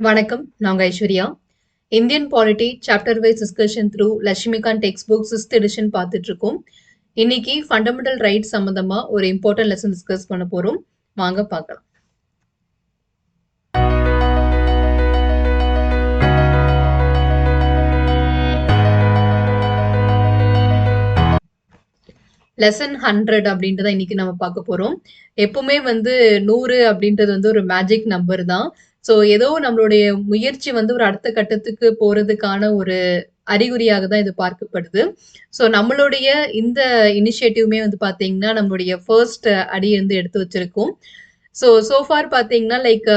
வணக்கம். நாங்க Aishwarya. Indian polity chapter wise discussion through Laxmikanth text book 6th edition பார்த்துட்டு இருக்கோம். இன்னைக்கு ஃபண்டமெண்டல் ரைட்ஸ் சம்பந்தமா ஒரு இம்பார்ட்டன்ட் லெசன் டிஸ்கஸ் பண்ண போறோம். வாங்க பார்க்கலாம். லெசன் 100 அப்படின்றத இன்னைக்கு நம்ம பார்க்க போறோம். எப்பவுமே 100 அப்படின்றது ஒரு மேஜிக் நம்பர் தான். ஸோ ஏதோ நம்மளுடைய முயற்சி ஒரு அடுத்த கட்டத்துக்கு போறதுக்கான ஒரு அறிகுறியாக தான் இது பார்க்கப்படுது. ஸோ நம்மளுடைய இந்த இனிஷியேட்டிவ்மே பார்த்தீங்கன்னா, நம்மளுடைய ஃபர்ஸ்ட் அடி எடுத்து வச்சிருக்கோம். ஸோ ஃபார் பார்த்தீங்கன்னா, லைக்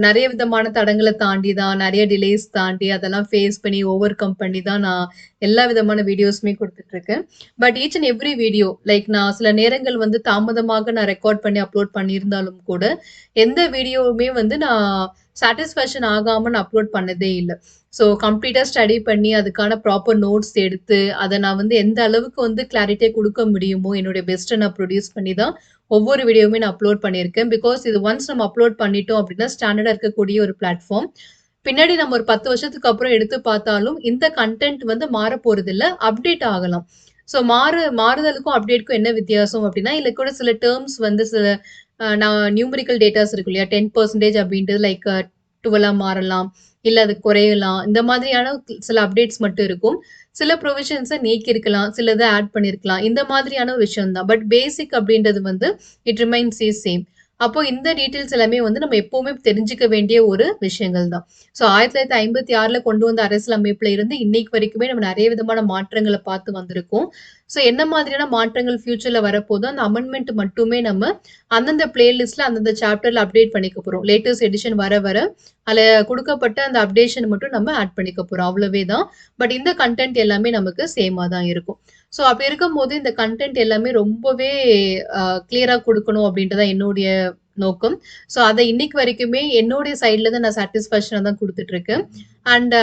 நெறைய விதமான தடங்கள தாண்டி தான், நெறைய டிலேஸ் தாண்டி அதெல்லாம் ஃபேஸ் பண்ணி, ஓவர் கம் பண்ணி தான் நான் எல்லா விதமான வீடியோஸுமே குடுத்துட்டுருக்கேன். But each and every video like நான் சில நேரங்கள் தாமதமாக நான் ரெக்கார்ட் பண்ணி அப்லோட் பண்ணியிருந்தாலும் கூட, எந்த வீடியோவுமே நான் சாட்டிஸ்ஃபேக்ஷன் ஆகாம நான் அப்லோட் பண்ணதே இல்ல. ஸோ கம்ப்ளீட்டா ஸ்டடி பண்ணி, அதுக்கான ப்ராப்பர் நோட்ஸ் எடுத்து, அத நான் எந்த அளவுக்கு கிளாரிட்டியா குடுக்க முடியுமோ, என்னுடைய பெஸ்ட்ட நான் ப்ரொடியூஸ் பண்ணி தான் ஒவ்வொரு வீடியோவுமே நான் அப்லோட் பண்ணியிருக்கேன். பிகாஸ் இது ஒன்ஸ் நம்ம அப்லோட் பண்ணிட்டோம் அப்படின்னா, ஸ்டாண்டர்டா இருக்கக்கூடிய ஒரு பிளாட்ஃபார்ம். பின்னாடி நம்ம ஒரு 10 வருஷத்துக்கு அப்புறம் எடுத்து பார்த்தாலும், இந்த கன்டென்ட் மாறப்போறதில்ல. அப்டேட் ஆகலாம். ஸோ மாறுதலுக்கும் அப்டேட்க்கும் என்ன வித்தியாசம் அப்படின்னா, இதுல கூட சில டெர்ம்ஸ் சில நான் நியூமெரிக்கல் டேட்டாஸ் இருக்கு இல்லையா? 10% அப்படின்றது லைக் 12ஆ மாறலாம். இல்ல அது குறையலாம். இந்த மாதிரியான சில அப்டேட்ஸ் மட்டும் இருக்கும். சில ப்ரொவிஷன்ஸ நீக்கியிருக்கலாம். சிலத ஆட் பண்ணியிருக்கலாம். இந்த மாதிரியான ஒரு விஷயம் தான். பட் பேசிக் அப்படின்றது இட் ரிமைன்ஸ் இஸ் சேம். அப்போ இந்த டீட்டெயில்ஸ் எல்லாமே நம்ம எப்பவுமே தெரிஞ்சுக்க வேண்டிய ஒரு விஷயங்கள் தான். ஸோ 1956ல கொண்டு வந்த அரசியலமைப்புல இருந்து இன்னைக்கு வரைக்குமே நம்ம நெறைய விதமான மாற்றங்கள பார்த்து வந்திருக்கோம். ஸோ என்ன மாதிரியான மாற்றங்கள் ஃபியூச்சர்ல வரப்போதோ, அந்த அமெண்ட்மென்ட் மட்டுமே நம்ம அந்தந்த பிளேலிஸ்ட்ல அந்தந்த சாப்டர்ல அப்டேட் பண்ணிக்க போறோம். லேட்டஸ்ட் எடிஷன் வர வர அதுல குடுக்கப்பட்ட அந்த அப்டேஷன் மட்டும் நம்ம ஆட் பண்ணிக்க போறோம். அவ்வளவே தான். பட் இந்த கன்டென்ட் எல்லாமே நமக்கு சேமா தான் இருக்கும். ஸோ அப்படி இருக்கும்போது இந்த கன்டென்ட் எல்லாமே ரொம்பவே கிளியரா குடுக்கணும் அப்படின்ட்டு தான் என்னுடைய நோக்கம். ஸோ அத இன்னைக்கு வரைக்குமே என்னுடைய சைட்ல இருந்து நான் சாட்டிஸ்ஃபேக்ஷனா தான் குடுத்துட்டு இருக்கேன். அண்ட்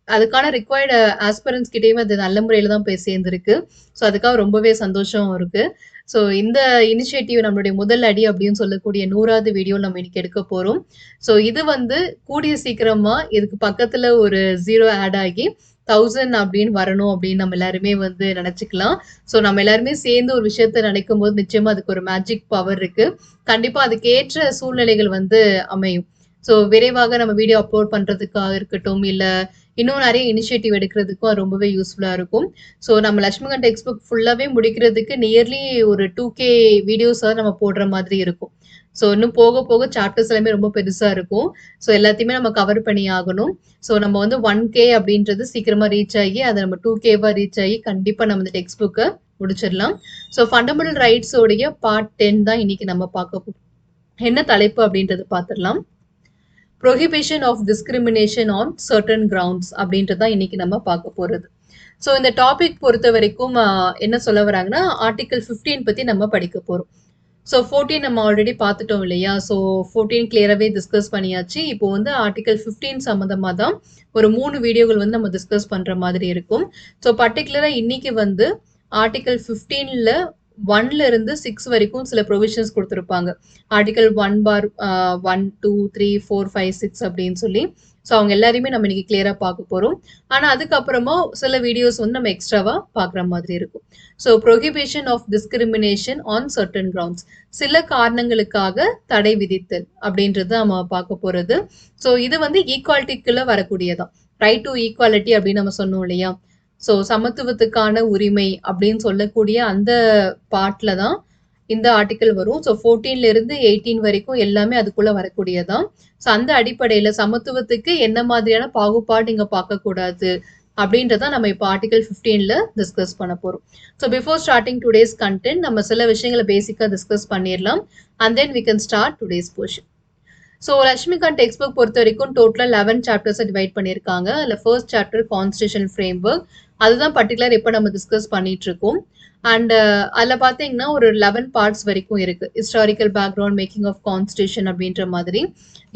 அதுக்கான ரிக்வயர்டு ஆஸ்பிரன்ட்ஸ் கிட்டயுமே அது நல்ல முறையில தான் போய் சேர்ந்திருக்கு. ஸோ அதுக்காக ரொம்பவே சந்தோஷம் இருக்கு. ஸோ இந்த இனிஷியேட்டிவ் நம்மளுடைய முதல் அடி அப்படின்னு சொல்லக்கூடிய 100வது வீடியோ நம்ம இன்னைக்கு எடுக்க போறோம். ஸோ இது கூடிய சீக்கிரமா இதுக்கு பக்கத்துல ஒரு 0 ஆட் ஆகி 1000 அப்படின்னு வரணும் அப்படின்னு நம்ம எல்லாருமே நினைச்சுக்கலாம். ஸோ நம்ம எல்லாருமே சேர்ந்து ஒரு விஷயத்த நினைக்கும்போது நிச்சயமா அதுக்கு ஒரு மேஜிக் பவர் இருக்கு. கண்டிப்பா அதுக்கு ஏற்ற சூழ்நிலைகள் அமையும். ஸோ விரைவாக நம்ம வீடியோ அப்லோட் பண்றதுக்காக இருக்கட்டும், இல்ல இன்னும் நெறைய இனிஷியேட்டிவ் எடுக்கிறதுக்கும் அது ரொம்பவே யூஸ்ஃபுல்லா இருக்கும். ஸோ நம்ம லட்சுமிகாந்த் டெக்ஸ்ட் புக் ஃபுல்லாவே முடிக்கிறதுக்கு நியர்லி ஒரு 2K வீடியோஸா நம்ம போடுற மாதிரி இருக்கும். ஸோ இன்னும் போக போக சாப்டர்ஸ் எல்லாமே ரொம்ப பெருசா இருக்கும். ஸோ எல்லாத்தையுமே நம்ம கவர் பண்ணி ஆகணும். ஸோ நம்ம 1K அப்படின்றது சீக்கிரமா ரீச் ஆகி, அத நம்ம 2Kவா ரீச் ஆகி கண்டிப்பா நம்ம இந்த டெக்ஸ்ட் புக்க முடிச்சிடலாம். ஸோ ஃபண்டமெண்டல் ரைட்ஸ் உடைய பார்ட் 10 தான் இன்னைக்கு நம்ம பார்க்க போறோம். என்ன தலைப்பு அப்படின்றது பார்த்துடலாம். Prohibition of discrimination on certain grounds அப்படின்றது தான் இன்னைக்கு நம்ம பார்க்க போறது. ஸோ இந்த டாபிக் பொறுத்த வரைக்கும் என்ன சொல்ல வராங்கன்னா, ஆர்டிகல் 15 பத்தி நம்ம படிக்க போறோம். ஸோ 14 நம்ம ஆல்ரெடி பார்த்துட்டோம் இல்லையா? ஸோ 14 கிளியராவே டிஸ்கஸ் பண்ணியாச்சு. இப்போ ஆர்டிகல் 15 சம்மந்தமா தான் ஒரு 3 வீடியோகள் நம்ம டிஸ்கஸ் பண்ற மாதிரி இருக்கும். ஸோ பர்ட்டிகுலரா இன்னைக்கு ஆர்டிகல் 15ல 1ல இருந்து 6 வரைக்கும் சில ப்ரொவிஷன்ஸ் குடுத்திருப்பாங்க. ஆர்டிகல் 1 பார் 1, 2, 3, 4, 5, 6 அப்படின்னு சொல்லி. ஸோ அவங்க எல்லாரையுமே நம்ம இன்னைக்கு கிளியரா பார்க்க போறோம். ஆனா அதுக்கப்புறமா சில வீடியோஸ் நம்ம எக்ஸ்ட்ராவா பார்க்குற மாதிரி இருக்கும். So prohibition of discrimination on certain grounds. சில காரணங்களுக்காக தடை விதித்தல் அப்படின்றது நம்ம பார்க்க போறது. ஸோ இது ஈக்குவாலிட்டிக்குள்ள வரக்கூடியதான். ரைட் டு ஈக்குவாலிட்டி அப்படின்னு நம்ம சொன்னோம் இல்லையா? ஸோ சமத்துவத்துக்கான உரிமை அப்படின்னு சொல்லக்கூடிய அந்த பார்ட்ல தான் இந்த ஆர்டிக்கல் வரும். ஸோ 14ல இருந்து 18 வரைக்கும் எல்லாமே அதுக்குள்ள வரக்கூடியதான். ஸோ அந்த அடிப்படையில சமத்துவத்துக்கு என்ன மாதிரியான பாகுபாடு இங்க பார்க்கக்கூடாது அப்படின்றத நம்ம இப்போ ஆர்டிகல் 15ல டிஸ்கஸ் பண்ண போறோம். So before starting today's content நம்ம சில விஷயங்களை பேசிக்கா டிஸ்கஸ் பண்ணிடலாம். And then we can start today's portion. So Laxmikanth text book பொறுத்த வரைக்கும் டோட்டலா 11 சாப்டர்ஸை டிவைட் பண்ணியிருக்காங்க. அதில் ஃபர்ஸ்ட் சாப்டர் கான்ஸ்டியூஷன் ஃப்ரேம்வொர்க், அதுதான் பர்டிகுலர் இப்போ நம்ம டிஸ்கஸ் பண்ணிட்டு இருக்கோம். அண்ட் அதில் பார்த்தீங்கன்னா ஒரு 11 பார்ட்ஸ் வரைக்கும் இருக்கு. Historical background, making of constitution அப்படின்ற மாதிரி.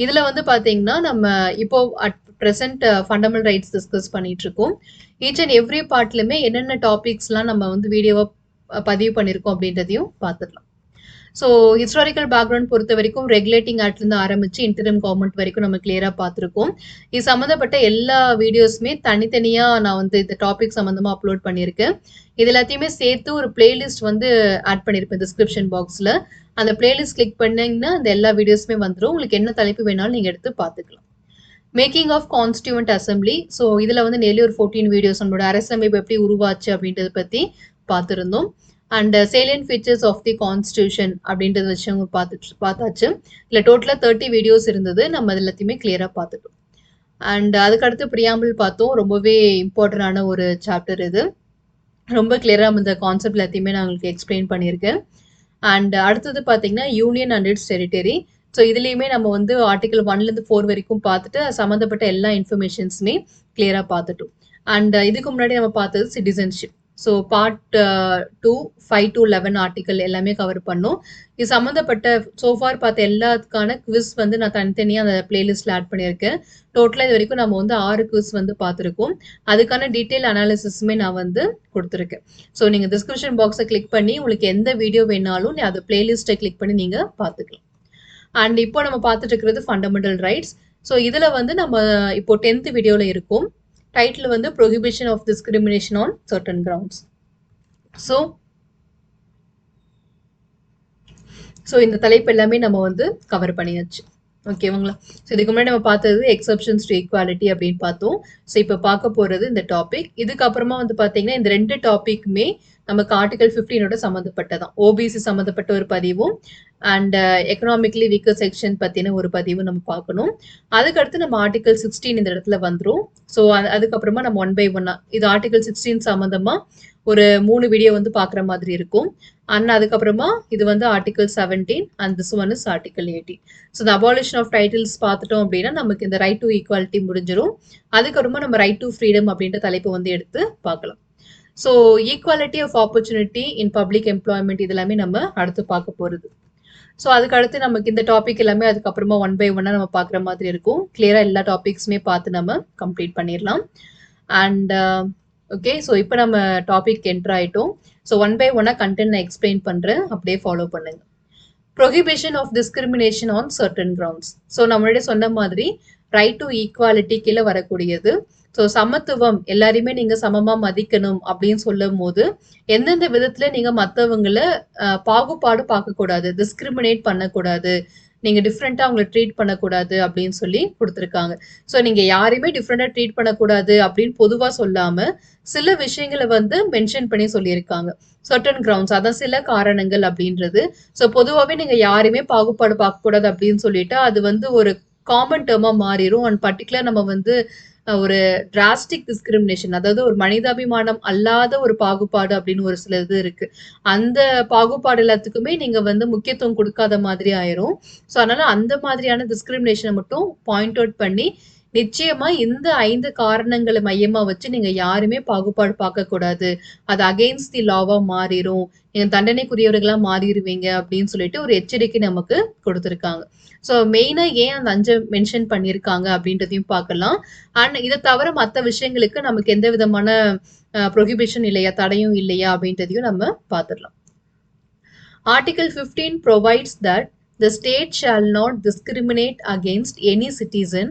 இதுல பார்த்தீங்கன்னா நம்ம இப்போ at present fundamental rights discuss பண்ணிட்டு இருக்கோம். ஈச் அண்ட் எவ்ரி பார்ட்லுமே என்னென்ன டாபிக்ஸ்லாம் நம்ம வீடியோவா பதிவு பண்ணியிருக்கோம் அப்படின்றதையும் பார்த்துடலாம். ஸோ ஹிஸ்டாரிக்கல் பேக்ரவுண்ட் பொறுத்த வரைக்கும் ரெகுலேட்டிங் ஆக்ட்லேருந்து ஆரம்பிச்சு இன்டரிம் கவர்மெண்ட் வரைக்கும் நம்ம கிளியராக பார்த்துருக்கோம். இது சம்மந்தப்பட்ட எல்லா வீடியோஸுமே தனித்தனியாக நான் வந்து இந்த டாபிக் சம்மந்தமாக அப்லோட் பண்ணியிருக்கேன். இது எல்லாத்தையுமே சேர்த்து ஒரு பிளேலிஸ்ட் வந்து ஆட் பண்ணியிருப்பேன் டிஸ்கிரிப்ஷன் பாக்ஸில். அந்த பிளேலிஸ்ட் கிளிக் பண்ணிங்கன்னா அந்த எல்லா வீடியோஸுமே வந்துடும். உங்களுக்கு என்ன தலைப்பு வேணாலும் நீங்கள் எடுத்து பார்த்துக்கலாம். Making of constituent assembly. So இதில் வந்து நெல்லி ஒரு 14 வீடியோஸ் நம்மளோட அரசமைப்பு எப்படி உருவாச்சு அப்படின்றத பற்றி பார்த்துருந்தோம். And salient features of the constitution அப்படின்றத வச்சு அவங்க பார்த்தாச்சு. இல்லை டோட்டலாக 30 வீடியோஸ் இருந்தது. நம்ம அது எல்லாத்தையுமே கிளியராக பார்த்துட்டோம். அண்ட் அதுக்கடுத்து ப்ரியாம்பிள் பார்த்தோம். ரொம்பவே இம்பார்ட்டண்டான ஒரு சாப்டர் இது. ரொம்ப கிளியராக இந்த கான்செப்ட் எல்லாத்தையுமே நான் உங்களுக்கு எக்ஸ்பிளைன் பண்ணியிருக்கேன். அண்ட் அடுத்தது பார்த்தீங்கன்னா union and it's territory. So இதுலேயுமே நம்ம வந்து ஆர்டிகல் 1லேருந்து 4 வரைக்கும் பார்த்துட்டு சம்மந்தப்பட்ட எல்லா இன்ஃபர்மேஷன்ஸுமே கிளியராக பார்த்துட்டோம். அண்ட் இதுக்கு முன்னாடி நம்ம பார்த்தது citizenship. So part 2 5 to 11 article எல்லாமே கவர் பண்ணோம். இது சம்மந்தப்பட்ட சோஃபார் பார்த்த எல்லாத்துக்கான குவிஸ் வந்து நான் தனித்தனியாக அந்த பிளேலிஸ்ட்டில் ஆட் பண்ணியிருக்கேன். டோட்டலாக இது வரைக்கும் நம்ம வந்து 6 குவிஸ் வந்து பார்த்துருக்கோம். அதுக்கான டீட்டெயில் அனாலிசிஸுமே நான் வந்து கொடுத்துருக்கேன். ஸோ நீங்கள் டிஸ்கிரிப்ஷன் பாக்ஸை கிளிக் பண்ணி உங்களுக்கு எந்த வீடியோ வேணாலும் அந்த பிளேலிஸ்ட்டை கிளிக் பண்ணி நீங்கள் பார்த்துக்கலாம். அண்ட் இப்போ நம்ம பார்த்துட்டு இருக்கிறது ஃபண்டமெண்டல் ரைட்ஸ். ஸோ இதில் வந்து நம்ம இப்போ 10th வீடியோவில் இருக்கும். டைட்டில் வந்து prohibition of discrimination on certain grounds. So இந்த தலைப்பு எல்லாமே நம்ம வந்து கவர் பண்ணியாச்சு. ஓகேவாங்களா? ஸோ இதுக்கு முன்னாடி நம்ம பார்த்தது எக்ஸப்ஷன்ஸ் டு ஈக்வாலிட்டி அப்படின்னு பார்த்தோம். ஸோ இப்போ பார்க்க போகிறது இந்த டாபிக். இதுக்கப்புறமா வந்து பார்த்தீங்கன்னா இந்த 2 டாபிக்குமே நமக்கு ஆர்டிகல் 15ஓட சம்மந்தப்பட்டதான். ஓபிசி சம்மந்தப்பட்ட ஒரு பதிவும் அண்ட் எக்கனாமிக்கலி வீக்கர் செக்ஷன் பற்றின ஒரு பதிவும் நம்ம பார்க்கணும். அதுக்கடுத்து நம்ம ஆர்டிகல் 16 இந்த இடத்துல வந்துடும். ஸோ அதுக்கப்புறமா நம்ம 1 by 1 இது ஆர்டிகல் 16 சம்மந்தமாக ஒரு 3 வீடியோ வந்து பார்க்குற மாதிரி இருக்கும். அண்ட் அதுக்கப்புறமா இது வந்து article 17 and this one is article 18. So இந்த அபாலிஷன் ஆஃப் டைட்டில்ஸ் பார்த்துட்டோம் அப்படின்னா நமக்கு இந்த ரைட் டு ஈக்வாலிட்டி முடிஞ்சிடும். அதுக்கப்புறமா நம்ம ரைட் டு ஃப்ரீடம் அப்படின்ற தலைப்பு வந்து எடுத்து பார்க்கலாம். So equality of opportunity in public employment இதெல்லாமே நம்ம அடுத்து பார்க்க போகிறது. ஸோ அதுக்கு அடுத்து நமக்கு இந்த டாபிக் எல்லாமே அதுக்கப்புறமா 1 by 1 நம்ம பார்க்குற மாதிரி இருக்கும். கிளியராக எல்லா டாபிக்ஸுமே பார்த்து நம்ம கம்ப்ளீட் பண்ணிடலாம். அண்ட் ஓகே, ஸோ இப்போ நம்ம டாபிக் என்டர் ஆகிட்டோம். ஸோ 1 by 1 கண்டென்ட் நான் எக்ஸ்பிளைன் பண்ணுறேன், அப்படியே ஃபாலோ பண்ணுங்க. Prohibition of discrimination on certain grounds. So நம்மளுடைய சொன்ன மாதிரி ரைட் டு ஈக்வாலிட்டி கீழே வரக்கூடியது. ஸோ சமத்துவம், எல்லாரையுமே நீங்கள் சமமாக மதிக்கணும் அப்படின்னு சொல்லும் போது எந்தெந்த விதத்தில் நீங்கள் மற்றவங்களை பாகுபாடு பார்க்கக்கூடாது, டிஸ்கிரிமினேட் பண்ணக்கூடாது, நீங்கள் டிஃப்ரெண்ட்டாக அவங்களை ட்ரீட் பண்ணக்கூடாது அப்படின்னு சொல்லி கொடுத்துருக்காங்க. ஸோ நீங்கள் யாரையுமே டிஃப்ரெண்ட்டாக ட்ரீட் பண்ணக்கூடாது அப்படின்னு பொதுவாக சொல்லாமல் சில விஷயங்களை வந்து மென்ஷன் பண்ணி சொல்லியிருக்காங்க. சர்டன் கிரவுண்ட்ஸ், அதான் சில காரணங்கள் அப்படின்றது. ஸோ பொதுவாகவே நீங்கள் யாரையுமே பாகுபாடு பார்க்கக்கூடாது அப்படின்னு சொல்லிட்டு அது வந்து ஒரு காமன் டேர்மாக மாறிடும். அண்ட் பர்டிகுலர் நம்ம வந்து ஒரு டிராஸ்டிக் டிஸ்கிரிமினேஷன், அதாவது ஒரு மனிதாபிமானம் அல்லாத ஒரு பாகுபாடு அப்படின்னு ஒரு சில இது இருக்கு. அந்த பாகுபாடு எல்லாத்துக்குமே நீங்க வந்து முக்கியத்துவம் கொடுக்காத மாதிரி ஆயிரும். ஸோ அதனால அந்த மாதிரியான டிஸ்கிரிமினேஷனை மட்டும் பாயிண்ட் அவுட் பண்ணி நிச்சயமா இந்த 5 காரணங்களை மையமா வச்சு நீங்க யாருமே பாகுபாடு பார்க்க கூடாது, அது அகெயின்ஸ்ட் தி லாவா மாறிடும், நீங்க தண்டனைக்குரியவர்களா மாறிடுவீங்க அப்படின்னு சொல்லிட்டு ஒரு எச்சரிக்கை நமக்கு கொடுத்துருக்காங்க. ஸோ மெயினாக ஏன் அந்த 5 மென்ஷன் பண்ணியிருக்காங்க அப்படின்றதையும் பார்க்கலாம். அண்ட் இதை தவிர மற்ற விஷயங்களுக்கு நமக்கு எந்த விதமான ப்ரொஹிபிஷன் இல்லையா, தடையும் இல்லையா அப்படின்றதையும் நம்ம பார்த்துடலாம். Article 15 provides that the state shall not discriminate against any citizen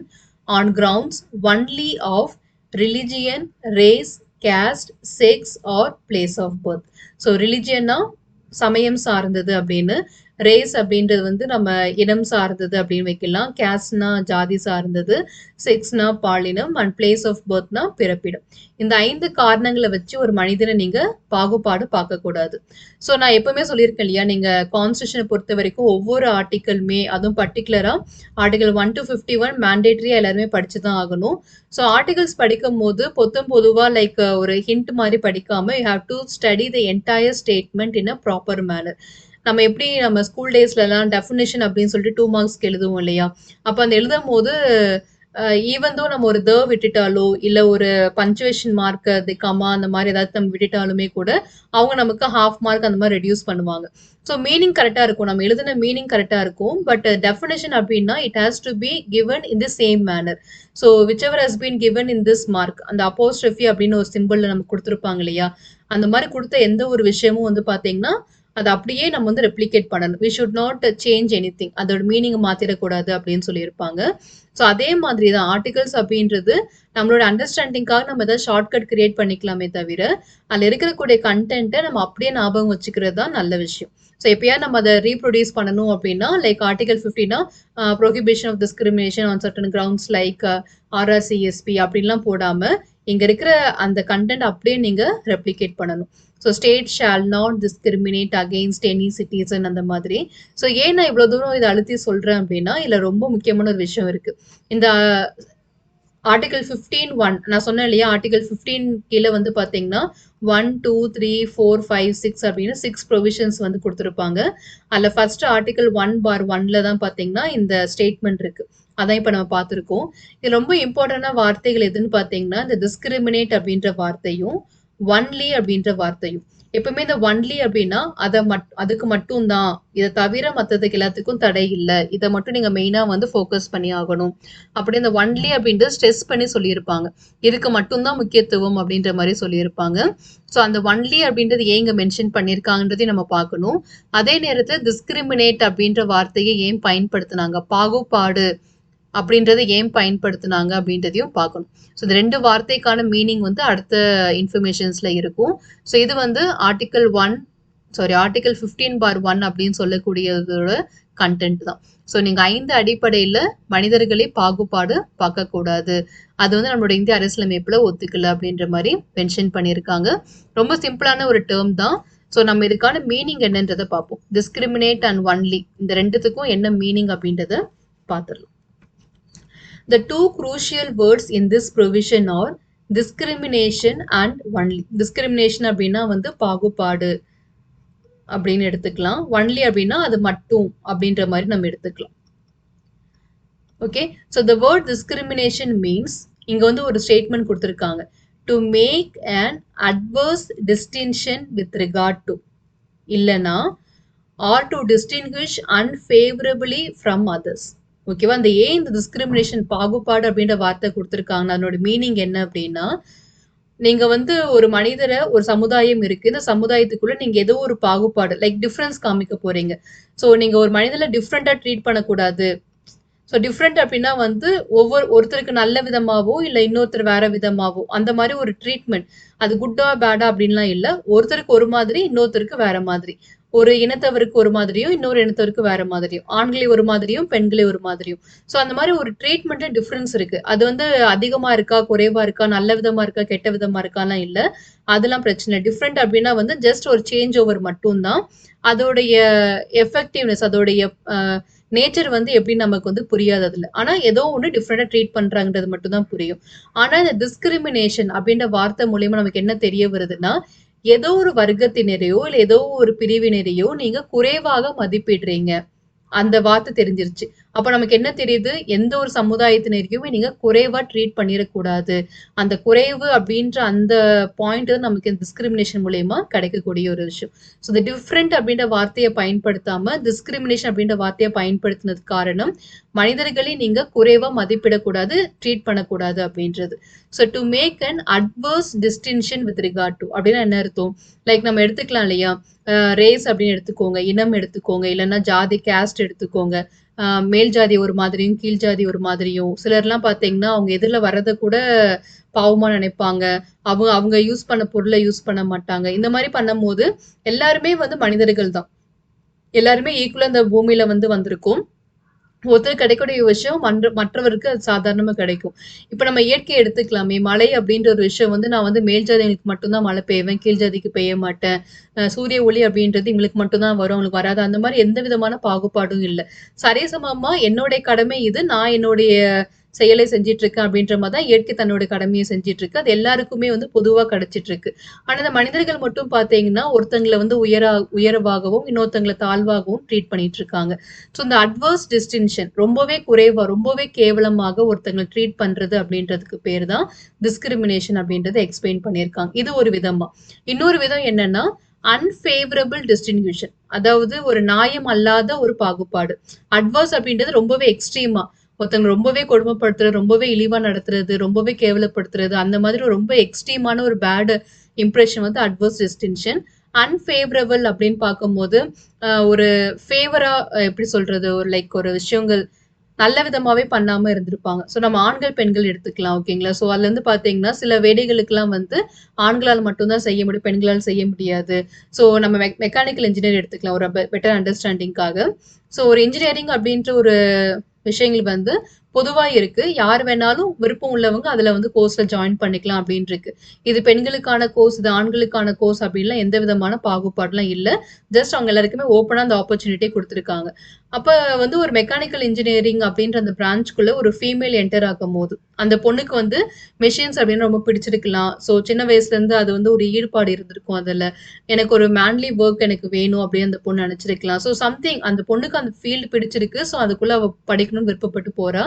on grounds only of religion, race, caste, sex or place of birth. So ரிலிஜியன்னா சமயம் சார்ந்தது அப்படின்னு, ரேஸ் அப்படின்றது வந்து நம்ம இனம் சார்ந்தது அப்படின்னு வைக்கலாம், கேஸ்ட்னா ஜாதி சார்ந்தது, செக்ஸ்னா பாலினம், அண்ட் பிளேஸ் ஆஃப் பர்த்னா பிறப்பிடம். இந்த 5 காரணங்களை வச்சு ஒரு மனிதனை நீங்க பாகுபாடு பார்க்கக்கூடாது. ஸோ நான் எப்பவுமே சொல்லியிருக்கேன் இல்லையா, நீங்க கான்ஸ்டியூஷனை பொறுத்த வரைக்கும் ஒவ்வொரு ஆர்டிக்கலுமே, அதுவும் பர்டிகுலரா ஆர்டிகல் 1 to 51 மேண்டேட்டரியா எல்லாருமே படிச்சுதான் ஆகணும். ஸோ ஆர்டிகல்ஸ் படிக்கும் போது பொதுவா லைக் ஒரு ஹிண்ட் மாதிரி படிக்காம you have to study the entire statement in a proper manner. நம்ம எப்படி நம்ம ஸ்கூல் டேஸ்லலாம் டெஃபினேஷன் அப்படின்னு சொல்லிட்டு 2 மார்க்ஸ்க்கு எழுதுவோம் இல்லையா, அப்போ அந்த எழுதும் போது ஈவன் தோ நம்ம ஒரு விட்டுட்டாலோ இல்லை ஒரு பஞ்சுவேஷன் மார்க் அது கமா அந்த மாதிரி ஏதாவது நம்ம விட்டுட்டாலுமே கூட அவங்க நமக்கு ஹாஃப் மார்க் அந்த மாதிரி ரெடியூஸ் பண்ணுவாங்க. ஸோ மீனிங் கரெக்டாக இருக்கும், நம்ம எழுதின மீனிங் கரெக்டாக இருக்கும், பட் டெஃபினேஷன் அப்படின்னா it has to be given in the same manor. So which ever has been given in this mark, அந்த அப்போஸ்ட்ரஃபி அப்படின்னு ஒரு சிம்பிளில் நமக்கு கொடுத்துருப்பாங்க இல்லையா, அந்த மாதிரி கொடுத்த எந்த ஒரு விஷயமும் வந்து பார்த்தீங்கன்னா அத அப்படியே நம்ம வந்து ரெப்ளிகேட் பண்ணணும். We should not change anything. அதோட மீனிங் மாத்திடக்கூடாது அப்படின்னு சொல்லியிருப்பாங்க. ஸோ அதே மாதிரி தான் ஆர்டிகல்ஸ் அப்படின்றது நம்மளோட அண்டர்ஸ்டாண்டிங்காக நம்ம ஏதாவது ஷார்ட்கட் கிரியேட் பண்ணிக்கலாமே தவிர, அதில் இருக்கக்கூடிய கண்டென்ட்டை நம்ம அப்படியே ஞாபகம் வச்சுக்கிறது தான் நல்ல விஷயம். ஸோ எப்பயாவது நம்ம அதை ரீப்ரொடியூஸ் பண்ணணும் அப்படின்னா, லைக் ஆர்டிகல் 50னா prohibition of discrimination on certain grounds like R R C S P அப்படின்லாம் போடாம, இங்க இருக்கிற அந்த கண்டென்ட் அப்படியே நீங்க ரெப்ளிகேட் பண்ணணும். So state shawl not discriminate against any citizen அந்த மாதிரி. ஸோ ஏன் நான் இவ்வளோ தூரம் இதை அழுத்தி சொல்றேன் அப்படின்னா, இதுல ரொம்ப முக்கியமான ஒரு விஷயம் இருக்கு. இந்த ஆர்டிகல் 15(1) நான் சொன்னேன் இல்லையா, ஆர்டிகல் 15 கீழே வந்து பாத்தீங்கன்னா 1, 2, 3, 4, 5, 6 அப்படின்னு 6 ப்ரொவிஷன்ஸ் வந்து கொடுத்துருப்பாங்க. அதுல ஃபர்ஸ்ட் ஆர்டிகல் 1(1)ல தான் பாத்தீங்கன்னா இந்த ஸ்டேட்மெண்ட் இருக்கு. அதான் இப்ப நம்ம பார்த்திருக்கோம். இது ரொம்ப இம்பார்ட்டன்டான வார்த்தைகள் எதுன்னு பாத்தீங்கன்னா, இந்த டிஸ்கிரிமினேட் அப்படின்ற வார்த்தையும் ஒன்லி அப்படின்ற வார்த்தையும். எப்பவுமே இந்த ஒன்லி அப்படின்னா அதுக்கு மட்டும் தான், இதை தவிர மற்றதுக்கு எல்லாத்துக்கும் தடை இல்லை, இதை மட்டும் நீங்க மெயினா வந்து ஃபோக்கஸ் பண்ணி ஆகணும் அப்படி இந்த ஒன்லி அப்படின்ட்டு ஸ்ட்ரெஸ் பண்ணி சொல்லியிருப்பாங்க. இதுக்கு மட்டும்தான் முக்கியத்துவம் அப்படின்ற மாதிரி சொல்லியிருப்பாங்க. ஸோ அந்த ஒன்லி அப்படின்றது ஏன் இங்க மென்ஷன் பண்ணியிருக்காங்கன்றதையும் நம்ம பார்க்கணும். அதே நேரத்தில் டிஸ்கிரிமினேட் அப்படின்ற வார்த்தையை ஏன் பயன்படுத்தினாங்க, பாகுபாடு அப்படின்றத ஏன் பயன்படுத்தினாங்க அப்படின்றதையும் பார்க்கணும். ஸோ இந்த 2 வார்த்தைக்கான மீனிங் வந்து அடுத்த இன்ஃபர்மேஷன்ஸ்ல இருக்கும். ஸோ இது வந்து ஆர்டிகல் 15(1) அப்படின்னு சொல்லக்கூடியதோட கண்டென்ட் தான். ஸோ நீங்க 5 அடிப்படையில மனிதர்களை பாகுபாடு பார்க்கக்கூடாது, அது வந்து நம்மளோட இந்திய அரசியலமைப்புல ஒத்துக்கல அப்படின்ற மாதிரி மென்ஷன் பண்ணியிருக்காங்க. ரொம்ப சிம்பிளான ஒரு டேர்ம் தான். ஸோ நம்ம இதுக்கான மீனிங் என்னன்றதை பார்ப்போம். டிஸ்கிரிமினேட் அண்ட் ஒன்லி இந்த ரெண்டுத்துக்கும் என்ன மீனிங் அப்படின்றத பார்த்துடலாம். The two crucial words in this provision are discrimination and only. Discrimination அப்படின்னா வந்து பாகுபாடு அப்படின்னு எடுத்துக்கலாம். ஒன்லி அப்படின்னா அது மட்டும் அப்படின்ற மாதிரி நம்ம எடுத்துக்கலாம். Okay, so the word discrimination means இங்க வந்து ஒரு ஸ்டேட்மெண்ட் கொடுத்துருக்காங்க. To make an adverse distinction with regard to, இல்லைனா or to distinguish unfavorably from others. ஓகேவா, அந்த ஏன் இந்த டிஸ்கிரிமினேஷன் பாகுபாடு அப்படின்ற வார்த்தை கொடுத்துருக்காங்க, அதனோட மீனிங் என்ன அப்படின்னா, நீங்க வந்து ஒரு மனிதரை, ஒரு சமுதாயம் இருக்கு, இந்த சமுதாயத்துக்குள்ள நீங்க ஏதோ ஒரு பாகுபாடு லைக் டிஃபரன்ஸ் காமிக்க போறீங்க. ஸோ நீங்க ஒரு மனிதரை டிஃப்ரெண்டா ட்ரீட் பண்ணக்கூடாது. ஸோ டிஃப்ரெண்ட் அப்படின்னா வந்து ஒருத்தருக்கு நல்ல விதமாவோ இல்லை இன்னொருத்தர் வேற விதமாவோ அந்த மாதிரி ஒரு ட்ரீட்மெண்ட். அது குட்டா பேடா அப்படின்லாம் இல்லை. ஒருத்தருக்கு ஒரு மாதிரி, இன்னொருத்தருக்கு வேற மாதிரி. ஒரு இனத்தவருக்கு ஒரு மாதிரியும், இன்னொரு இனத்தவருக்கு வேற மாதிரியும், ஆண்களை ஒரு மாதிரியும், பெண்களை ஒரு மாதிரியும். ஸோ அந்த மாதிரி ஒரு ட்ரீட்மெண்ட்ல டிஃபரன்ஸ் இருக்கு. அது வந்து அதிகமா இருக்கா, குறைவா இருக்கா, நல்ல விதமா இருக்கா, கெட்ட விதமா இருக்காலாம் இல்லை. அதெல்லாம் பிரச்சனை. டிஃப்ரெண்ட் அப்படின்னா வந்து ஜஸ்ட் ஒரு சேஞ்ச் ஓவர் மட்டும்தான். அதோடைய எஃபெக்டிவ்னஸ், அதோடைய நேச்சர் வந்து எப்படி நமக்கு வந்து புரியாது அதுல. ஆனா ஏதோ ஒண்ணு டிஃப்ரெண்டா ட்ரீட் பண்றாங்கன்றது மட்டும் தான் புரியும். ஆனா இந்த டிஸ்கிரிமினேஷன் அப்படின்ற வார்த்தை மூலியமா நமக்கு என்ன தெரிய வருதுன்னா, ஏதோ ஒரு வர்க்கத்தினரையோ இல்ல ஏதோ ஒரு பிரிவினரையோ நீங்க குறைவாக மதிப்பிடுறீங்க. அந்த வார்த்தை தெரிஞ்சிருச்சு. அப்ப நமக்கு என்ன தெரியுது, எந்த ஒரு சமுதாயத்தினரையுமே நீங்க குறைவா ட்ரீட் பண்ணிடக்கூடாது. அந்த குறைவு அப்படின்ற அந்த பாயிண்ட் நமக்கு இந்த டிஸ்கிரிமினேஷன் மூலியமா கிடைக்கக்கூடிய ஒரு விஷயம். ஸோ இந்த டிஃப்ரெண்ட் அப்படின்ற வார்த்தையை பயன்படுத்தாம டிஸ்கிரிமினேஷன் அப்படின்ற வார்த்தையை பயன்படுத்தினதுக்கு காரணம், மனிதர்களை நீங்க குறைவா மதிப்பிடக்கூடாது, ட்ரீட் பண்ணக்கூடாது அப்படின்றது. So to make an adverse distinction with regard to அப்படின்னா என்ன அர்த்தம், லைக் நம்ம எடுத்துக்கலாம் இல்லையா, ரேஸ் அப்படின்னு எடுத்துக்கோங்க, இனம் எடுத்துக்கோங்க, இல்லைன்னா ஜாதி கேஸ்ட் எடுத்துக்கோங்க. மேல் ஜாதி ஒரு மாதிரியும் கீழ் ஜாதி ஒரு மாதிரியும், சிலர்லாம் பார்த்தீங்கன்னா அவங்க எதிரில் வர்றதை கூட பாவமா நினைப்பாங்க. அவங்க யூஸ் பண்ண பொருளை யூஸ் பண்ண மாட்டாங்க. இந்த மாதிரி பண்ணும்போது எல்லாருமே வந்து மனிதர்கள் தான், எல்லாருமே ஈக்குவலா இந்த பூமியில வந்து வந்திருக்கும். ஒருத்தர் கிடைக்கக்கூடிய விஷயம் மற்றவருக்கு அது சாதாரணமா கிடைக்கும். இப்ப நம்ம இயற்கையை எடுத்துக்கலாமே, மழை அப்படின்ற ஒரு விஷயம் வந்து நான் வந்து மேல் ஜாதிகளுக்கு மட்டும்தான் மழை பெய்வேன், கீழ் ஜாதிக்கு பெய்ய மாட்டேன். சூரிய ஒளி அப்படின்றது இவங்களுக்கு மட்டும்தான் வரும், அவங்களுக்கு வராது. அந்த மாதிரி எந்த விதமான பாகுபாடும் இல்லை. சரிசமமா என்னுடைய கடமை இது, நான் என்னுடைய செயலை செஞ்சிட்டு இருக்கேன் அப்படின்ற மாதிரி தான் இயற்கை தன்னோட கடமையை செஞ்சிட்டு இருக்கு. அது எல்லாருக்குமே வந்து பொதுவா கிடைச்சிட்டு இருக்கு. ஆனா இந்த மனிதர்கள் மட்டும் பாத்தீங்கன்னா ஒருத்தங்களை வந்து உயர்வாகவும் இன்னொருத்தங்களை தாழ்வாகவும் ட்ரீட் பண்ணிட்டு இருக்காங்க. ஸோ இந்த அட்வர்ஸ் டிஸ்டிங்ஷன் ரொம்பவே குறைவா, ரொம்பவே கேவலமாக ஒருத்தங்களை ட்ரீட் பண்றது அப்படின்றதுக்கு பேர் தான் டிஸ்கிரிமினேஷன் அப்படின்றத எக்ஸ்பிளைன் பண்ணியிருக்காங்க. இது ஒரு விதமா. இன்னொரு விதம் என்னன்னா அன்ஃபேவரபிள் டிஸ்டிங்யூஷன், அதாவது ஒரு நியாயம் அல்லாத ஒரு பாகுபாடு. அட்வர்ஸ் அப்படின்றது ரொம்பவே எக்ஸ்ட்ரீமா, ஒருத்தவங்க ரொம்பவே கொடுமைப்படுத்துறது, ரொம்பவே இழிவா நடத்துறது, ரொம்பவே கேவலப்படுத்துறது, அந்த மாதிரி ரொம்ப எக்ஸ்ட்ரீமான ஒரு பேட் இம்ப்ரெஷன் வந்து அட்வர்ஸ் டிஸ்டிங்ஷன். அன்ஃபேவரபிள் அப்படின்னு பார்க்கும்போது ஒரு ஃபேவரா எப்படி சொல்றது, ஒரு லைக் ஒரு விஷயங்கள் நல்ல விதமாவே பண்ணாம இருந்திருப்பாங்க. ஸோ நம்ம ஆண்கள், பெண்கள் எடுத்துக்கலாம். ஓகேங்களா? ஸோ அதுலருந்து பார்த்தீங்கன்னா, சில வேலைகளுக்கெல்லாம் வந்து ஆண்களால் மட்டும் தான் செய்ய முடியும். பெண்களால் செய்ய முடியாது. ஸோ நம்ம மெக்கானிக்கல் இன்ஜினியர் எடுத்துக்கலாம். ஒரு பெட்டர் அண்டர்ஸ்டாண்டிங்காக. ஸோ ஒரு இன்ஜினியரிங் அப்படின்ற ஒரு விஷயங்கள் வந்து பொதுவா இருக்கு. யார் வேணாலும் விருப்பம் உள்ளவங்க அதுல வந்து கோர்ஸ்ல ஜாயின் பண்ணிக்கலாம் அப்படின்னு இருக்கு. இது பெண்களுக்கான கோர்ஸ், இது ஆண்களுக்கான கோர்ஸ் அப்படின்லாம் எந்த விதமான பாகுபாடுலாம் இல்ல. ஜஸ்ட் அவங்க எல்லாருக்குமே ஓப்பனா அந்த ஆப்பர்ச்சுனிட்டி குடுத்துருக்காங்க. அப்ப வந்து ஒரு மெக்கானிக்கல் இன்ஜினியரிங் அப்படின்ற அந்த பிரான்ச்க்குள்ள ஒரு ஃபீமேல் என்டர் ஆகும்போது, அந்த பொண்ணுக்கு வந்து மெஷின்ஸ் அப்படின்னு ரொம்ப பிடிச்சிருக்கலாம். ஸோ சின்ன வயசுல இருந்து அது வந்து ஒரு ஈடுபாடு இருந்திருக்கும் அதுல. எனக்கு ஒரு மேன்லி வொர்க் எனக்கு வேணும் அப்படின்னு அந்த பொண்ணு நெனச்சிருக்கலாம். ஸோ சம்திங் அந்த பொண்ணுக்கு அந்த ஃபீல்டு பிடிச்சிருக்கு. ஸோ அதுக்குள்ள அவ படிக்கணும்னு விருப்பப்பட்டு போறா.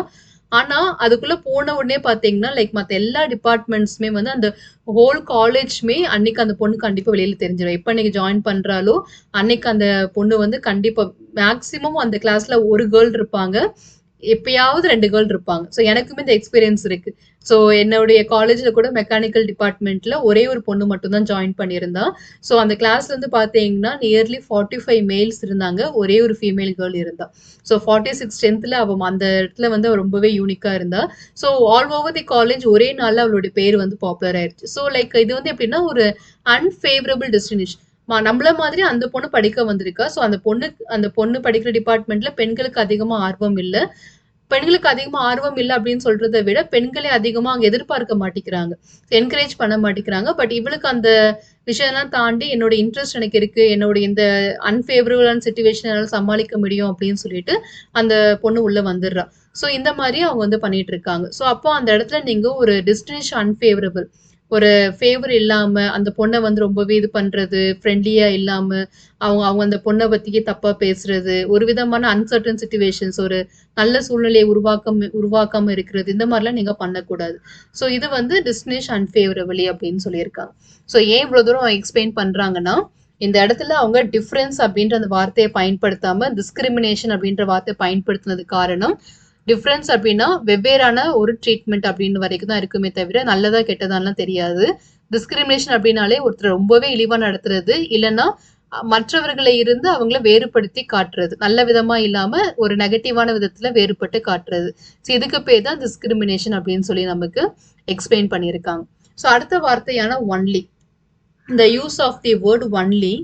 ஆனா, அதுக்குள்ள போன உடனே பார்த்தீங்கன்னா, லைக் மத்த எல்லா டிபார்ட்மெண்ட்ஸுமே வந்து அந்த ஹோல் காலேஜ்மே அன்னைக்கு அந்த பொண்ணு கண்டிப்பா வெளியில தெரிஞ்சிரும். எப்ப அன்னைக்கு ஜாயின் பண்றாளோ, அன்னைக்கு அந்த பொண்ணு வந்து கண்டிப்பா மேக்ஸிமம் அந்த கிளாஸ்ல ஒரு கேர்ள் இருப்பாங்க. எப்பயாவது 2 கேர்ள் இருப்பாங்க. ஸோ எனக்குமே இந்த எக்ஸ்பீரியன்ஸ் இருக்கு. ஸோ என்னுடைய காலேஜ்ல கூட மெக்கானிக்கல் டிபார்ட்மெண்ட்ல ஒரே ஒரு பொண்ணு மட்டும் தான் ஜாயின் பண்ணியிருந்தா. ஸோ அந்த கிளாஸ்ல வந்து பார்த்தீங்கன்னா, நியர்லி 45 மேல்ஸ் இருந்தாங்க. ஒரே ஒரு ஃபீமேல் கேர்ள் இருந்தா. ஸோ 46 ஸ்ட்ரென்த்ல அவ அந்த இடத்துல வந்து அவ ரொம்பவே யூனிக்கா இருந்தா. So all over the college ஒரே நாள்ல அவளுடைய பேர் வந்து பாப்புலர் ஆயிருச்சு. ஸோ லைக் இது வந்து எப்படின்னா ஒரு அன்ஃபேவரபிள் டெஸ்டினேஷன். நம்மள மாதிரி அந்த பொண்ணு படிக்க வந்திருக்கா. ஸோ அந்த பொண்ணு படிக்கிற டிபார்ட்மெண்ட்ல பெண்களுக்கு அதிகமா ஆர்வம் இல்ல. பெண்களுக்கு அதிகமா ஆர்வம் இல்ல அப்படின்னு சொல்றத விட, பெண்களே அதிகமா அங்க எதிர்பார்க்க மாட்டிக்கிறாங்க. என்கரேஜ் பண்ண மாட்டிக்கிறாங்க. பட் இவளுக்கு அந்த விஷயம்லாம் தாண்டி என்னோட இன்ட்ரெஸ்ட் எனக்கு இருக்கு. என்னோட இந்த அன்ஃபேவரபிளான சிச்சுவேஷன் என்னால சமாளிக்க முடியும் அப்படின்னு சொல்லிட்டு, அந்த பொண்ணு உள்ள வந்துர்றா. ஸோ இந்த மாரி அவங்க வந்து பண்ணிட்டு இருக்காங்க. ஸோ அப்போ அந்த இடத்துல நீங்க ஒரு டெஸ்டினேஷன் அன்ஃபேவரபிள். ஒரு ஃபேவர் இல்லாம, அந்த பொண்ண வந்து ரொம்பவே இது பண்றது, ஃப்ரெண்ட்லியா இல்லாம, அவங்க அவங்க அந்த பொண்ண பத்தியே தப்பா பேசுறது, ஒரு விதமான அன்சர்டன் சிச்சுவேஷன்ஸ் ஒரு நல்ல சூழ்நிலையை உருவாக்காம இருக்கிறது. இந்த மாரிலாம் நீங்க பண்ணக்கூடாது. ஸோ இது வந்து டெஸ்டினேஷன் அன்ஃபேவரபிளி அப்படின்னு சொல்லியிருக்காங்க. ஸோ ஏன் இவ்வளோ தூரம் எக்ஸ்பிளைன் பண்றாங்கன்னா, இந்த இடத்துல அவங்க டிஃபரன்ஸ் அப்படின்ற அந்த வார்த்தைய பயன்படுத்தாம, டிஸ்கிரிமினேஷன் அப்படின்ற வார்த்தைய பயன்படுத்தினதுக்கு காரணம், டிஃபரன்ஸ் அப்படின்னா வெவ்வேறான ஒரு ட்ரீட்மெண்ட் அப்படின்னு வரைக்கும் தான் இருக்குமே தவிர, நல்லதா கெட்டதான்லாம் தெரியாது. டிஸ்கிரிமினேஷன் அப்படின்னாலே ஒருத்தர ரொம்பவே இழிவா நடத்துறது, இல்லன்னா மற்றவர்களை இருந்து அவங்கள வேறுபடுத்தி காட்டுறது. நல்ல விதமா இல்லாம ஒரு நெகட்டிவான விதத்துல வேறுபட்டு காட்டுறது. ஸோ இதுக்கு பேர் தான் டிஸ்கிரிமினேஷன் அப்படின்னு சொல்லி நமக்கு எக்ஸ்பிளைன் பண்ணியிருக்காங்க. ஸோ அடுத்த வார்த்தையான only. The use of the word only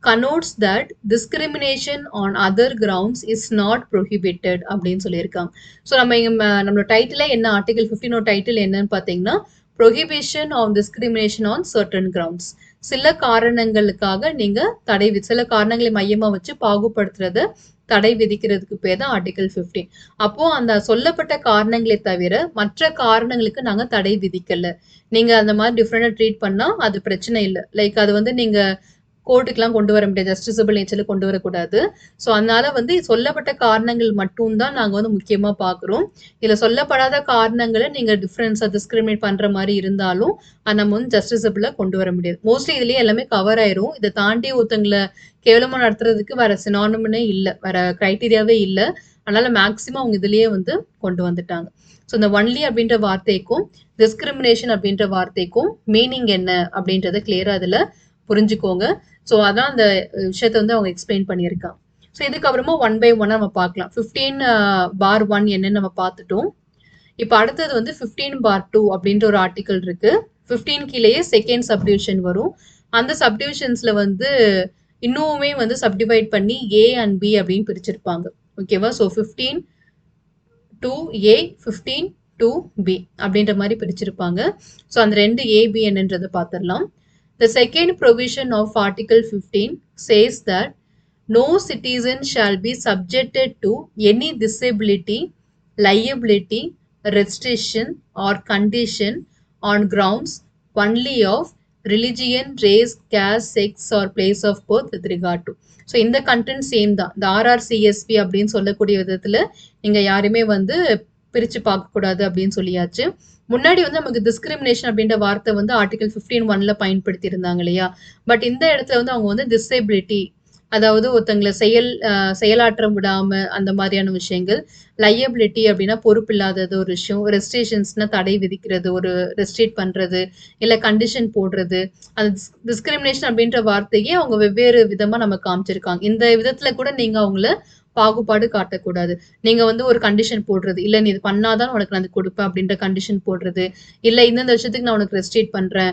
connotes that discrimination on other grounds is not prohibited அப்படின்னு சொல்லியிருக்காங்க. ஸோ நம்ம இங்க நம்மளோட டைட்டிலே என்ன, ஆர்டிகல் 15 டைட்டில் என்னன்னு பார்த்தீங்கன்னா, prohibition on discrimination on certain grounds. சில காரணங்களுக்காக நீங்க சில காரணங்களை மையமா வச்சு பாகுபடுத்துறத தடை விதிக்கிறதுக்கு பேர் தான் ஆர்டிகல் 15. அப்போ அந்த சொல்லப்பட்ட காரணங்களை தவிர மற்ற காரணங்களுக்கு நாங்க தடை விதிக்கல. நீங்க அந்த மாதிரி டிஃபரெண்டா ட்ரீட் பண்ணா அது பிரச்சனை இல்ல. லைக் அது வந்து நீங்க கோர்ட்டுக்குலாம் கொண்டு வர முடியாது. ஜஸ்டிஸபிள் நேச்சர்ல கொண்டு வரக்கூடாது. ஸோ அதனால வந்து சொல்லப்பட்ட காரணங்கள் மட்டும் தான் நாங்க வந்து முக்கியமா பார்க்குறோம். இதுல சொல்லப்படாத காரணங்கள நீங்க டிஸ்கிரிமினேட் பண்ற மாரி இருந்தாலும், அத நம்ம வந்து ஜஸ்டிஸபிளா கொண்டு வர முடியாது. மோஸ்ட்லி இதுலயே எல்லாமே கவர் ஆயிரும். இத தாண்டி ஒருத்தங்கள கேவலமா நடத்துறதுக்கு வேற சினானிம்னே இல்ல. வேற கிரைட்டீரியாவே இல்ல. அதனால மேக்ஸிமம் அவங்க இதுலயே வந்து கொண்டு வந்துட்டாங்க. ஸோ இந்த ஒன்லி அப்படின்ற வார்த்தைக்கும், டிஸ்கிரிமினேஷன் அப்படின்ற வார்த்தைக்கும் மீனிங் என்ன அப்படின்றத கிளியரா இதுல புரிஞ்சுக்கோங்க. ஸோ அதான் அந்த விஷயத்த வந்து அவங்க எக்ஸ்பிளைன் பண்ணியிருக்காங்க. ஸோ இதுக்கப்புறமா ஒன் பை ஒன்னா நம்ம பார்க்கலாம். 15 பார் 1 என்னன்னு நம்ம பார்த்துட்டோம். இப்போ அடுத்தது வந்து 15 பார் 2 அப்படின்ற ஒரு ஆர்டிக்கல் இருக்கு. 15 கீழேயே செகண்ட் சப்டிவிஷன் வரும். அந்த சப்டிவிஷன்ஸ்ல வந்து இன்னுமே வந்து சப்டிவைட் பண்ணி ஏ அண்ட் பி அப்படின்னு பிரிச்சிருப்பாங்க. ஓகேவா? ஸோ 15 2A 15 2B அப்படின்ற மாதிரி பிரிச்சிருப்பாங்க. ஸோ அந்த ரெண்டு AB என்னன்றதை பார்த்துடலாம். The second provision of Article 15 says that no citizen shall be subjected to any disability, liability, restriction or condition on grounds only of religion, race, caste, sex or place of birth with regard to. So இந்த content same தான். இந்த RRCSP அப்படின்னு சொல்லக்கூடிய விதத்துல நீங்க யாருமே வந்து பிரிச்சு பார்க்கக்கூடாது அப்படின்னு சொல்லியாச்சு. முன்னாடி வந்து நமக்கு டிஸ்கிரிமினேஷன் அப்படின்ற வார்த்தை வந்து ஆர்டிகல் 15(1)ல பயன்படுத்தி இருந்தாங்க இல்லையா? பட் இந்த இடத்துல வந்து அவங்க வந்து டிசேபிலிட்டி அதாவது ஒருத்தங்கள செயலாற்ற விடாம அந்த மாதிரியான விஷயங்கள். லயபிலிட்டி அப்படின்னா பொறுப்பில்லாதது ஒரு விஷயம். ரெஸ்ட்ரிக்ஷன்ஸ்னா தடை விதிக்கிறது, ஒரு ரெஸ்ட்ரிக்ட் பண்றது, இல்ல கண்டிஷன் போடுறது. அந்த டிஸ்கிரிமினேஷன் அப்படின்ற வார்த்தையே அவங்க வெவ்வேறு விதமா நமக்கு காமிச்சிருக்காங்க. இந்த விதத்துல கூட நீங்க அவங்கள பாகுபாடு காட்டக்கூடாது. நீங்க வந்து ஒரு கண்டிஷன் போடுறது. இல்ல நீ இது பண்ணா தான் உனக்கு நான் இது குடுப்பேன் அப்படின்ற கண்டிஷன் போடுறது. இல்ல இந்தந்த விஷயத்துக்கு நான் உனக்கு ரெஸ்ட்ரிக்ட் பண்றேன்.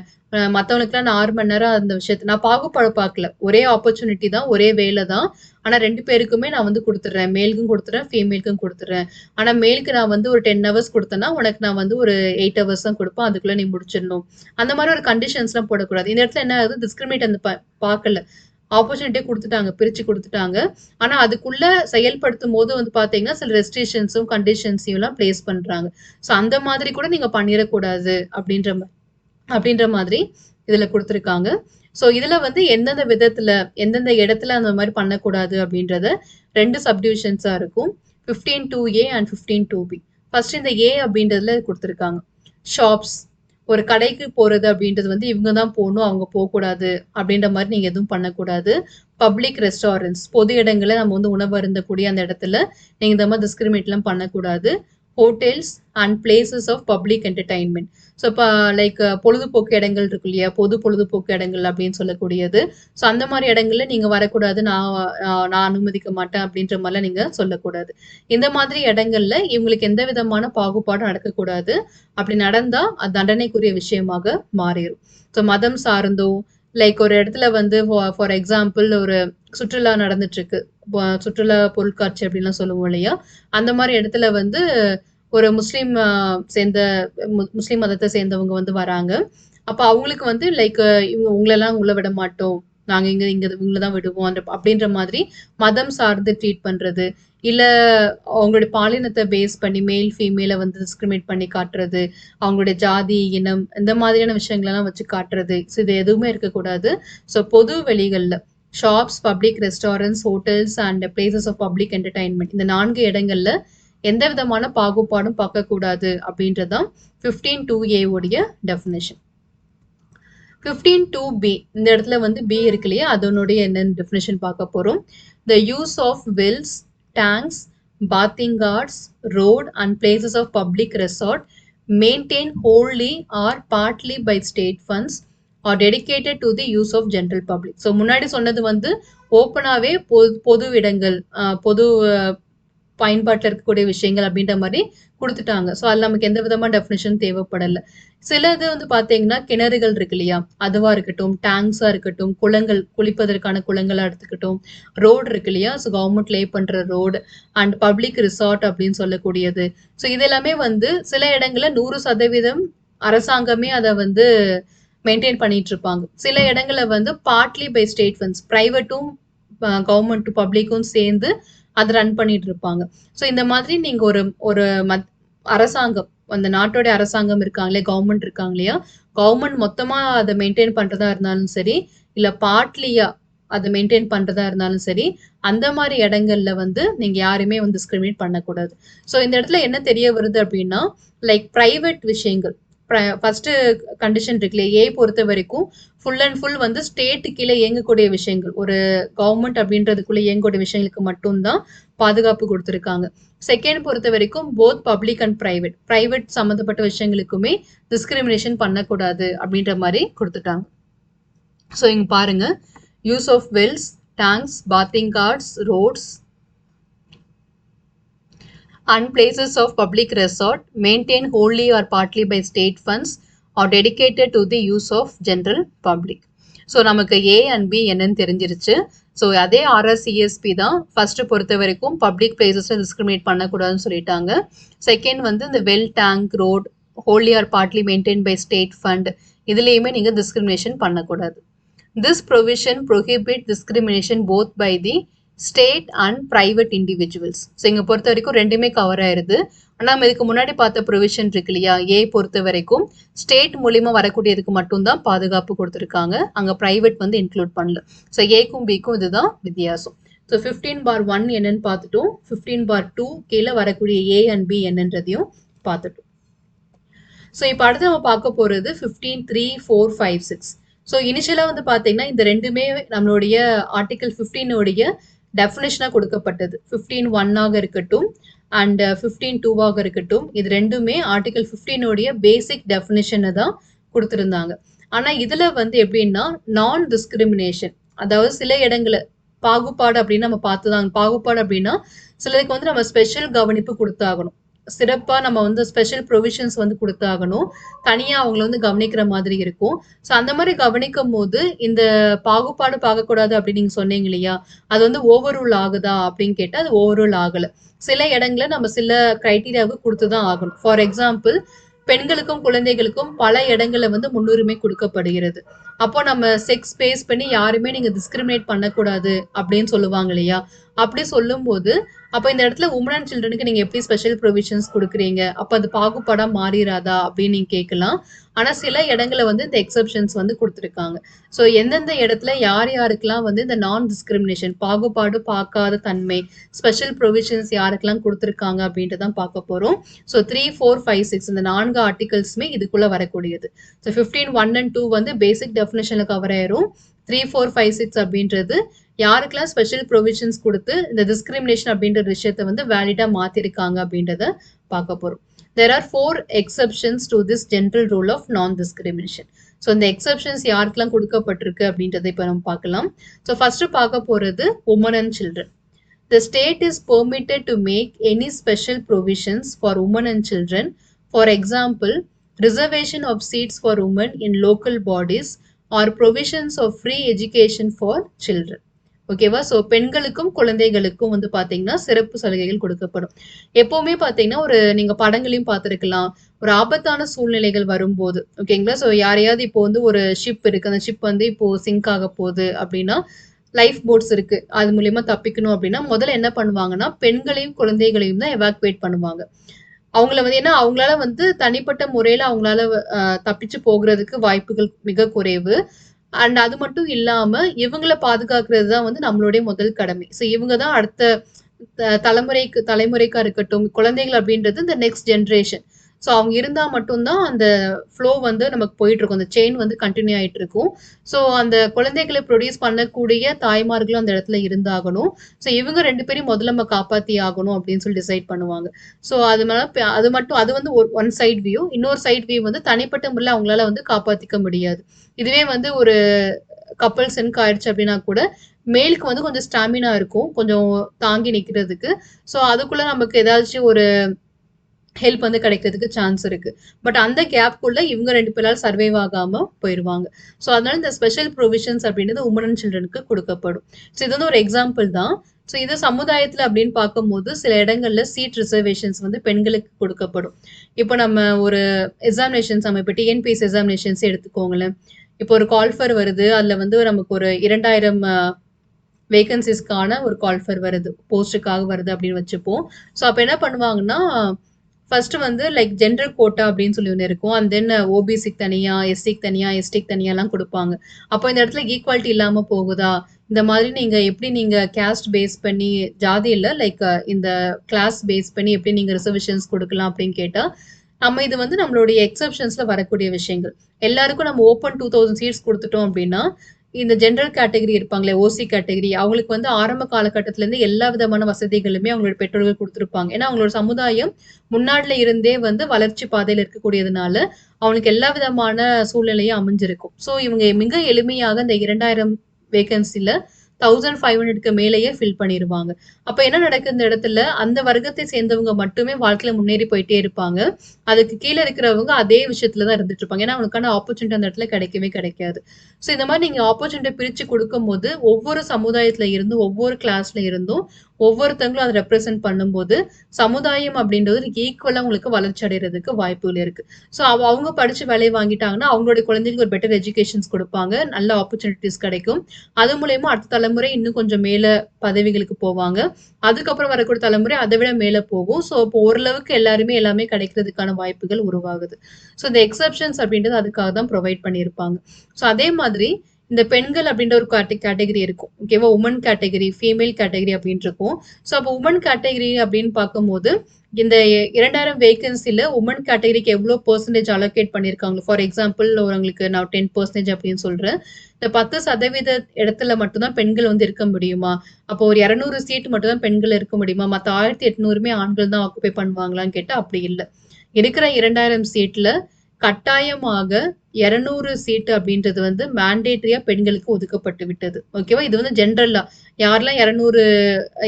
மத்தவனுக்குலாம் நான் 6 மணி நேரம் அந்த விஷயத்த நான் பாகுபாடு பார்க்கல. ஒரே ஆப்பர்ச்சுனிட்டி தான், ஒரே வேலை தான். ஆனா 2 பேருக்குமே நான் வந்து குடுத்துடுறேன். மேலுக்கும் குடுத்துடுறேன், ஃபீமேலுக்கும் குடுத்துடுறேன். ஆனா மேலுக்கு நான் வந்து ஒரு 10 ஹவர்ஸ் குடுத்தேன்னா, உனக்கு நான் வந்து ஒரு 8 ஹவர்ஸ் தான் குடுப்பேன். அதுக்குள்ள நீ முடிச்சிடணும். அந்த மாரி ஒரு கண்டிஷன்ஸ்லாம் போடக்கூடாது. இந்த இடத்துல என்ன ஆகுது, டிஸ்கிரிமினேட் அந்த பார்க்கல. ஆப்பர்ச்சுனிட்டியே குடுத்துட்டாங்க. பிரிச்சு குடுத்துட்டாங்க. ஆனா அதுக்குள்ள செயல்படுத்தும்போது வந்து பார்த்தீங்கன்னா, சில ரெஸ்ட்ரிக்ஷன்ஸும், கண்டிஷன்ஸையும்லாம் பிளேஸ் பண்றாங்க. ஸோ அந்த மாதிரி கூட நீங்க பண்ணிறக்கூடாது அப்படின்ற மாதிரி இதுல குடுத்துருக்காங்க. ஸோ இதுல வந்து எந்தெந்த விதத்துல, எந்தெந்த இடத்துல அந்த மாரி பண்ணக்கூடாது அப்படின்றத 2 சப்டிவிஷன்ஸா இருக்கும். 15(2)A and 15(2)B. ஃபர்ஸ்ட் இந்த A அப்படின்றதுல குடுத்துருக்காங்க. ஷாப்ஸ். ஒரு கடைக்கு போறது அப்படின்றது வந்து இவங்க தான் போணும், அவங்க போக்கூடாது அப்படின்ற மாரி நீங்க எதுவும் பண்ணக்கூடாது. Public restaurants. பொது இடங்கள்ல நம்ம வந்து உணவு அருந்தக்கூடிய அந்த இடத்துல நீங்க இந்த மாரி டிஸ்கிரிமினேட்லாம் பண்ணக்கூடாது. Hotels and places of public entertainment. So இப்போ லைக் பொழுதுபோக்கு இடங்கள் இருக்கு இல்லையா? பொது பொழுதுபோக்கு இடங்கள் அப்படின்னு சொல்லக்கூடியது. ஸோ அந்த மாரி இடங்கள்ல நீங்க வரக்கூடாது. நான் அனுமதிக்க மாட்டேன் அப்படின்ற மாரிலாம் நீங்க சொல்லக்கூடாது. இந்த மாதிரி இடங்கள்ல இவங்களுக்கு எந்த விதமான பாகுபாடும் நடக்கக்கூடாது. அப்படி நடந்தா அது தண்டனைக்குரிய விஷயமாக மாறிரும். ஸோ மதம் சார்ந்தோ, லைக் ஒரு இடத்துல வந்து ஃபார் எக்ஸாம்பிள் ஒரு சுற்றுலா நடந்துட்டு இருக்கு. சுற்றுலா பொருட்காட்சி அப்படின்லாம் சொல்லுவோம் இல்லையா? அந்த மாரி இடத்துல வந்து ஒரு முஸ்லீம் சேர்ந்த முஸ்லீம் மதத்தை சேர்ந்தவங்க வந்து வராங்க. அப்ப அவங்களுக்கு வந்து லைக் இவங்க உங்களெல்லாம் உள்ள விட மாட்டோம். நாங்க இங்க இங்க இவங்கள தான் விடுவோம். அப்படின்ற மாதிரி மதம் சார்ந்து ட்ரீட் பண்றது. இல்ல அவங்களுடைய பாலினத்தை பேஸ் பண்ணி மேல், ஃபீமேல வந்து டிஸ்கிரிமினேட் பண்ணி காட்டுறது. அவங்களுடைய ஜாதி, இனம் இந்த மாதிரியான விஷயங்களெல்லாம் வச்சு காட்டுறது. ஸோ இது எதுவுமே இருக்கக்கூடாது. ஸோ பொது வெளிகள்ல shops, public restaurants, hotels and places of public entertainment இந்த 4 இடங்கள்ல எந்த விதமான பாகுபாடும் பார்க்கக்கூடாது அப்படின்றதுதான் 15(2)A உடைய டெஃபினிஷன். 15(2)B இந்த இடத்துல வந்து B இருக்கு இல்லையா? அதனுடைய என்னென்ன டெஃபினிஷன் பார்க்க போறோம். The use of wells, tanks, bathing guards, road and places of public resort maintained wholly or partly by state funds or dedicated to the use of general public. So முன்னாடி சொன்னது வந்து ஓப்பனாவே பொது இடங்கள், பொது பயன்பாட்டில் இருக்கக்கூடிய விஷயங்கள் அப்படின்ற மாதிரி குடுத்துட்டாங்க. ஸோ அதுல நமக்கு எந்த விதமான டெஃபினிஷன் தேவைப்படல. சிலது வந்து பார்த்தீங்கன்னா, கிணறுகள் இருக்கு இல்லையா? அதுவா இருக்கட்டும், டேங்க்ஸா இருக்கட்டும், குளங்கள், குளிப்பதற்கான குளங்களா எடுத்துக்கட்டும், ரோடு இருக்கு இல்லையா? ஸோ கவர்மெண்ட் லே பண்ற ரோடு அண்ட் பப்ளிக் ரிசார்ட் அப்படின்னு சொல்லக்கூடியது. ஸோ இது எல்லாமே வந்து சில இடங்கள்ல 100% அரசாங்கமே அத வந்து மெயின்டெயின் பண்ணிட்டு இருப்பாங்க. சில இடங்கள்ல வந்து பார்ட்லி பை ஸ்டேட் ஃபண்ட்ஸ், பிரைவேட்டும் கவர்மெண்ட் பப்ளிக்கும் சேர்ந்து அதை ரன் பண்ணிட்டு இருப்பாங்க. ஸோ இந்த மாதிரி நீங்க ஒரு ஒரு அரசாங்கம், அந்த நாட்டோட அரசாங்கம் இருக்காங்களே, கவர்மெண்ட் இருக்காங்க இல்லையா? கவர்மெண்ட் மொத்தமா அதை மெயின்டைன் பண்றதா இருந்தாலும் சரி, இல்ல பார்ட்லியா அதை மெயின்டைன் பண்றதா இருந்தாலும் சரி, அந்த மாதிரி இடங்கள்ல வந்து நீங்க யாருமே வந்து டிஸ்கிரிமினேட் பண்ணக்கூடாது. ஸோ இந்த இடத்துல என்ன தெரிய வருது அப்படின்னா, லைக் பிரைவேட் விஷயங்கள், ஃபர்ஸ்ட் கண்டிஷன் இருக்குல்ல, ஏ பொறுத்த வரைக்கும் ஃபுல் அண்ட் ஃபுல் வந்து ஸ்டேட்டு கீழே இயங்கக்கூடிய விஷயங்கள், ஒரு கவர்மெண்ட் அப்படின்றதுக்குள்ள இயங்கக்கூடிய விஷயங்களுக்கு மட்டும்தான் பாதுகாப்பு கொடுத்துருக்காங்க. செகண்ட் பொறுத்த வரைக்கும் போத் பப்ளிக் அண்ட் பிரைவேட் சம்மந்தப்பட்ட விஷயங்களுக்குமே டிஸ்கிரிமினேஷன் பண்ணக்கூடாது அப்படின்ற மாதிரி கொடுத்துட்டாங்க. ஸோ இங்க பாருங்க, use of wells, tanks, bathing ghats, roads and places of public resort maintained wholly or partly by state funds or dedicated to the use of general public. So நமக்கு A and B என்னன்னு தெரிஞ்சிருச்சு. So அதே RRCSP தான் first பொறுத்த வரைக்கும் public பிளேசஸில் discriminate பண்ணக்கூடாதுன்னு சொல்லிட்டாங்க. Second வந்து இந்த well, tank, road wholly or partly maintained by state fund, இதுலேயுமே நீங்கள் டிஸ்கிரிமினேஷன் பண்ணக்கூடாது. This provision prohibit discrimination both by the state and private individuals. So இங்கே பொறுத்த வரைக்கும் ரெண்டுமே கவர் ஆயிருது. ஆனால் நம்ம இதுக்கு முன்னாடி பார்த்த ப்ரொவிஷன் இருக்கு இல்லையா? ஏ பொறுத்த வரைக்கும் ஸ்டேட் மூலியமா வரக்கூடியதுக்கு மட்டும்தான் பாதுகாப்பு கொடுத்துருக்காங்க. அங்கே பிரைவேட் வந்து இன்க்ளூட் பண்ணல. ஸோ ஏக்கும் பிக்கும் இதுதான் வித்தியாசம். ஸோ 15(1) என்னன்னு பார்த்துட்டோம். 15(2) கீழே வரக்கூடிய ஏ அண்ட் பி என்னன்றதையும் பார்த்துட்டோம். ஸோ இப்போ அடுத்து நம்ம பார்க்க போகிறது 15(3), 4, 5, 6. ஸோ இனிஷியலா வந்து பார்த்தீங்கன்னா, இந்த 2மே நம்மளுடைய ஆர்டிகிள் 15 உடைய டெஃபினிஷனா கொடுக்கப்பட்டது. 15(1) ஆக இருக்கட்டும் அண்ட் 15(2) ஆக இருக்கட்டும். இது 2மே ஆர்டிகிள் 15 உடைய பேசிக் டெஃபினிஷன தான் குடுத்திருந்தாங்க. ஆனா இதுல வந்து எப்படின்னா, நான் டிஸ்கிரிமினேஷன் அதாவது சில இடங்கள்ல பாகுபாடு அப்படின்னு நம்ம பார்த்து தான் பாகுபாடு அப்படின்னா, சிலருக்கு வந்து நம்ம ஸ்பெஷல் கவனிப்பு குடுத்தாகணும். சிறப்பா நம்ம வந்து ஸ்பெஷல் ப்ரொவிஷன்ஸ் வந்து குடுத்தாகணும். தனியா அவங்கள வந்து கவனிக்கிற மாதிரி இருக்கும். ஸோ அந்த மாரி கவனிக்கும்போது, இந்த பாகுபாடு பார்க்கக்கூடாது அப்படின்னு நீங்க சொன்னீங்க இல்லையா? அது வந்து ஓவர் ரூல் ஆகுதா அப்படின்னு கேட்டா, அது ஓவர் ரூல் ஆகல. சில இடங்கள்ல நம்ம சில கிரைட்டீரியாவுக்கு குடுத்து தான் ஆகணும். ஃபார் எக்ஸாம்பிள் பெண்களுக்கும், குழந்தைகளுக்கும் பல இடங்கள்ல வந்து முன்னுரிமை குடுக்கப்படுகிறது. அப்போ நம்ம செக்ஸ் பேஸ் பண்ணி யாருமே நீங்க டிஸ்கிரிமினேட் பண்ணக்கூடாது அப்படின்னு சொல்லுவாங்க இல்லையா? அப்படி சொல்லும்போது, அப்ப இந்த இடத்துல வுமன் அண்ட் சில்ட்ரனுக்கு நீங்க எப்படி ஸ்பெஷல் ப்ரொவிஷன்ஸ் குடுக்குறீங்க? அப்ப அது பாகுபாடா மாறிறாதா? அப்படின்னு நீங்க கேட்கலாம். ஆனா சில இடங்கள்ல வந்து இந்த எக்செப்ஷன்ஸ் வந்து குடுத்திருக்காங்க. ஸோ எந்தெந்த இடத்துல யார் யாருக்கெல்லாம் வந்து இந்த நான் டிஸ்கிரிமினேஷன் பாகுபாடு பார்க்காத தன்மை, ஸ்பெஷல் ப்ரொவிஷன்ஸ் யாருக்கெல்லாம் குடுத்திருக்காங்க அப்படின்ட்டு தான் பார்க்க போறோம். ஸோ 3, 4, 5, 6 இந்த 4 ஆர்டிகிள்ஸுமே இதுக்குள்ள வரக்கூடியது. ஸோ 15, 1 அண்ட் 2 வந்து பேசிக் டெஃபினிஷன்ல கவர் ஆயிரும். 3, 4, 5, 6 அப்படின்றது யாருக்கெல்லாம் ஸ்பெஷல் ப்ரொவிஷன்ஸ் குடுத்து இந்த டிஸ்கிரிமினேஷன் அப்படின்ற விஷயத்த வந்து வேலிடா மாத்திருக்காங்க அப்படின்றத பார்க்க போறோம். There are 4 exceptions to this general rule of non-discrimination. So இந்த எக்ஸெப்ஷன்ஸ் யாருக்கெல்லாம் கொடுக்கப்பட்டிருக்கு அப்படின்றத இப்ப நம்ம பார்க்கலாம். ஸோ ஃபர்ஸ்ட் பார்க்க போறது women and children. The state is permitted to make any special provisions for women and children. For example, reservation of seats for women in local bodies or provisions of free education for children. ஓகேவா? So பெண்களுக்கும் குழந்தைகளுக்கும் வந்து பார்த்தீங்கன்னா, சிறப்பு சலுகைகள் கொடுக்கப்படும். எப்பவுமே பார்த்தீங்கன்னா, நீங்க படங்களையும் பார்த்திருக்கலாம். ஒரு ஆபத்தான சூழ்நிலைகள் வரும்போது, ஓகேங்களா? ஸோ யாரையாவது இப்போ வந்து ஒரு ஷிப் இருக்கு. அந்த ஷிப் வந்து இப்போ சிங்க் ஆக போகுது அப்படின்னா, லைஃப் போட்ஸ் இருக்கு. அது மூலியமா தப்பிக்கணும் அப்படின்னா, முதல்ல என்ன பண்ணுவாங்கன்னா, பெண்களையும் குழந்தைகளையும் தான் எவாக்குவேட் பண்ணுவாங்க. அவங்கள வந்து ஏன்னா அவங்களால வந்து தனிப்பட்ட முறையில அவங்களால தப்பிச்சு போகுறதுக்கு வாய்ப்புகள் மிக குறைவு. அண்ட் அது மட்டும் இல்லாம, இவங்கள பாதுகாக்கிறது தான் வந்து நம்மளுடைய முதல் கடமை. ஸோ இவங்க தான் அடுத்த தலைமுறைக்கா இருக்கட்டும், குழந்தைகள் அப்படின்றது இந்த நெக்ஸ்ட் ஜெனரேஷன். ஸோ அவங்க இருந்தா மட்டும் தான் அந்த ஃப்ளோ வந்து நமக்கு போயிட்டு இருக்கும். அந்த செயின் வந்து கன்டின்யூ ஆயிட்டு இருக்கும். ஸோ அந்த குழந்தைகளை ப்ரொடியூஸ் பண்ணக்கூடிய தாய்மார்களும் அந்த இடத்துல இருந்தாகணும். ஸோ இவங்க 2 பேரையும் முதல்ல நம்ம காப்பாத்தி ஆகணும் அப்படின்னு சொல்லி டிசைட் பண்ணுவாங்க. ஸோ அது மேல அது மட்டும் அது வந்து ஒன் சைட் வியூ. இன்னொரு சைட் வியூ வந்து தனிப்பட்ட முறையில அவங்களால வந்து காப்பாத்திக்க முடியாது. இதுவே வந்து ஒரு கப்பல் சிங்க் ஆயிடுச்சு அப்படின்னா கூட, மேலுக்கு வந்து கொஞ்சம் ஸ்டாமினா இருக்கும். கொஞ்சம் தாங்கி நிக்கிறதுக்கு. ஸோ அதுக்குள்ள நமக்கு ஏதாச்சும் ஒரு ஹெல்ப் வந்து கிடைக்கிறதுக்கு சான்ஸ் இருக்கு. பட் அந்த கேப்க்குள்ள இவங்க 2 பேரால சர்வைவ் ஆகாம போயிருவாங்க. ஸோ அதனால இந்த ஸ்பெஷல் ப்ரொவிஷன்ஸ் அப்படின்றது வுமன் அண்ட் சில்ட்ரனுக்கு குடுக்கப்படும். ஸோ இது வந்து ஒரு எக்ஸாம்பிள் தான். ஸோ இது சமுதாயத்துல அப்படின்னு பார்க்கும்போது, சில இடங்கள்ல சீட் ரிசர்வேஷன்ஸ் வந்து பெண்களுக்கு கொடுக்கப்படும். இப்போ நம்ம ஒரு எக்ஸாமினேஷன்ஸ் நம்ம இப்போ டிஎன்பிஎஸ்சி எக்ஸாமினேஷன்ஸ் எடுத்துக்கோங்களேன். இப்போ ஒரு கால்ஃபர் வருது. அதுல வந்து நமக்கு ஒரு 2000 வேகன்சிஸ்க்கான ஒரு கால்ஃபர் வருது. போஸ்ட்டுக்காக வருது அப்படின்னு வச்சுப்போம். ஸோ அப்ப என்ன பண்ணுவாங்கன்னா, ஃபர்ஸ்ட் வந்து லைக் ஜெண்டர் கோட்டா அப்படின்னு சொல்லி ஒண்ணு இருக்கும். அண்ட் தென் ஓபிசிக்கு தனியா, எஸ்சிக்கு தனியா, எஸ்டிக்கு தனியாலாம் குடுப்பாங்க. அப்போ இந்த இடத்துல ஈக்குவாலிட்டி இல்லாம போகுதா? இந்த மாதிரி நீங்க கேஸ்ட் பேஸ் பண்ணி ஜாதி இல்ல லைக் இந்த கிளாஸ் பேஸ் பண்ணி எப்படி நீங்க ரிசர்வேஷன்ஸ் குடுக்கலாம் அப்படின்னு கேட்டா, நம்ம இது வந்து நம்மளுடைய எக்ஸெப்ஷன்ஸ்ல வரக்கூடிய விஷயங்கள். எல்லாருக்கும் நம்ம ஓப்பன் 2000 சீட்ஸ் குடுத்துட்டோம் அப்படின்னா, இந்த ஜெனரல் கேட்டகரி இருப்பாங்களே, ஓசி கேட்டகரி அவங்களுக்கு வந்து ஆரம்ப காலகட்டத்துல இருந்து எல்லா விதமான வசதிகளுமே அவங்களோட பெற்றோர்கள் குடுத்திருப்பாங்க. ஏன்னா அவங்களோட சமுதாயம் முன்னாடில இருந்தே வந்து வளர்ச்சி பாதையில இருக்கக்கூடியதுனால, அவங்களுக்கு எல்லா விதமான சூழ்நிலையும் அமைஞ்சிருக்கும். ஸோ இவங்க மிக எளிமையாக இந்த 2000 வேகன்சில 1500க்கு மேலேயே ஃபில் பண்ணிருவாங்க. அப்ப என்ன நடக்குது இந்த இடத்துல, அந்த வர்க்கத்தை சேர்ந்தவங்க மட்டுமே வாழ்க்கையில முன்னேறி போயிட்டே இருப்பாங்க. அதுக்கு கீழ இருக்கிறவங்க அதே விஷயத்துல தான் இருந்துட்டு இருப்பாங்க. ஏன்னா அவங்களுக்கான ஆப்பர்ச்சுனிட்டி அந்த இடத்துல கிடைக்கவே கிடைக்காது. ஸோ இந்த மாரி நீங்க ஆப்பர்ச்சுனிட்டி பிரிச்சு குடுக்கும்போது, ஒவ்வொரு சமுதாயத்துல இருந்தும், ஒவ்வொரு கிளாஸ்ல இருந்தும், ஒவ்வொருத்தங்களும் அத ரெப்ரசென்ட் பண்ணும்போது, சமுதாயம் அப்படின்றது ஈக்குவலா உங்களுக்கு வளர்ச்சி அடையறதுக்கு வாய்ப்புகள் இருக்கு. ஸோ அவங்க படிச்சு வேலை வாங்கிட்டாங்கன்னா, அவங்களுடைய குழந்தைகளுக்கு ஒரு பெட்டர் எஜுகேஷன்ஸ் குடுப்பாங்க. நல்ல ஆப்பர்ச்சுனிட்டீஸ் கிடைக்கும். அது மூலியமா அடுத்த தலைமுறை இன்னும் கொஞ்சம் மேல பதவிகளுக்கு போவாங்க. அதுக்கப்புறம் வரக்கூடிய தலைமுறை அதை விட மேல போகும். ஸோ இப்போ ஓரளவுக்கு எல்லாருமே எல்லாமே கிடைக்கிறதுக்கான வாய்ப்புகள் உருவாகுது. ஸோ இந்த எக்ஸெப்ஷன்ஸ் அப்படின்றது அதுக்காக தான் ப்ரொவைட் பண்ணியிருப்பாங்க. ஸோ அதே மாதிரி இந்த பெண்கள் அப்படின்ற ஒரு கேட்டகரி இருக்கும். ஓகேவா? உமன் கேட்டகரி, ஃபீமேல் கேட்டகரி அப்படின்னு இருக்கும். ஸோ அப்போ உமன் கேட்டகரி அப்படின்னு பார்க்கும்போது, இந்த 2000 வேகன்சில உமன் கேட்டகரிக்கு எவ்வளோ பெர்சன்டேஜ் அலோகேட் பண்ணியிருக்காங்க. ஃபார் எக்ஸாம்பிள் உங்களுக்கு நான் 10% அப்படின்னு சொல்றேன். இந்த 10% இடத்துல மட்டும் தான் பெண்கள் வந்து இருக்க முடியுமா? அப்போ ஒரு 200 சீட் மட்டும் தான் பெண்கள் இருக்க முடியுமா? மத்த 1800மே ஆண்கள் தான் ஆக்குபை பண்ணுவாங்களான்னு கேட்டா அப்படி இல்ல. இருக்கிற 2000 சீட்ல கட்டாயமாக 200 சீட்டு அப்படின்றது வந்து மேண்டேட்டரியா பெண்களுக்கு ஒதுக்கப்பட்டு விட்டது. ஓகேவா? இது வந்து ஜெனரலா யாரெல்லாம் 200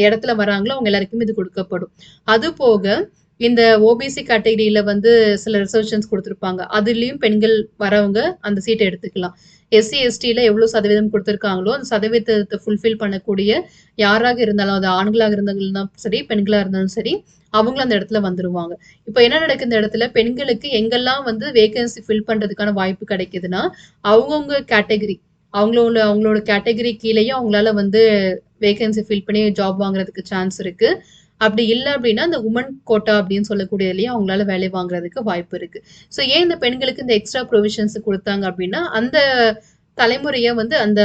இடத்துல வராங்களோ அவங்க எல்லாருக்குமே இது கொடுக்கப்படும். அது போக இந்த ஓபிசி கேட்டகரியில வந்து சில ரிசர்வேஷன்ஸ் குடுத்திருப்பாங்க. அதுலயும் பெண்கள் வரவங்க அந்த சீட்ட எடுத்துக்கலாம். எஸ்சி, எஸ்டில எவ்வளோ சதவீதம் குடுத்திருக்காங்களோ, அந்த சதவீதத்த ஃபுல்ஃபில் பண்ணக்கூடிய யாராக இருந்தாலும், அது ஆண்களாக இருந்தாலும் சரி, பெண்களா இருந்தாலும் சரி, அவங்களும் அந்த இடத்துல வந்துருவாங்க. இப்ப என்ன நடக்குது இந்த இடத்துல, பெண்களுக்கு எங்கெல்லாம் வந்து வேகன்சி ஃபில் பண்றதுக்கான வாய்ப்பு கிடைக்குதுன்னா, அவங்கவங்க கேட்டகரி அவங்களோட கேட்டகரி கீழயும் அவங்களால வந்து வேகன்சி ஃபில் பண்ணி ஜாப் வாங்குறதுக்கு சான்ஸ் இருக்கு. அப்படி இல்ல அப்படின்னா, அந்த உமன் கோட்டா அப்படின்னு சொல்லக்கூடியதுலயும் அவங்களால வேலை வாங்குறதுக்கு வாய்ப்பு இருக்கு. ஸோ ஏன் இந்த பெண்களுக்கு இந்த எக்ஸ்ட்ரா ப்ரொவிஷன்ஸ் குடுத்தாங்க அப்படின்னா, அந்த தலைமுறைய வந்து அந்த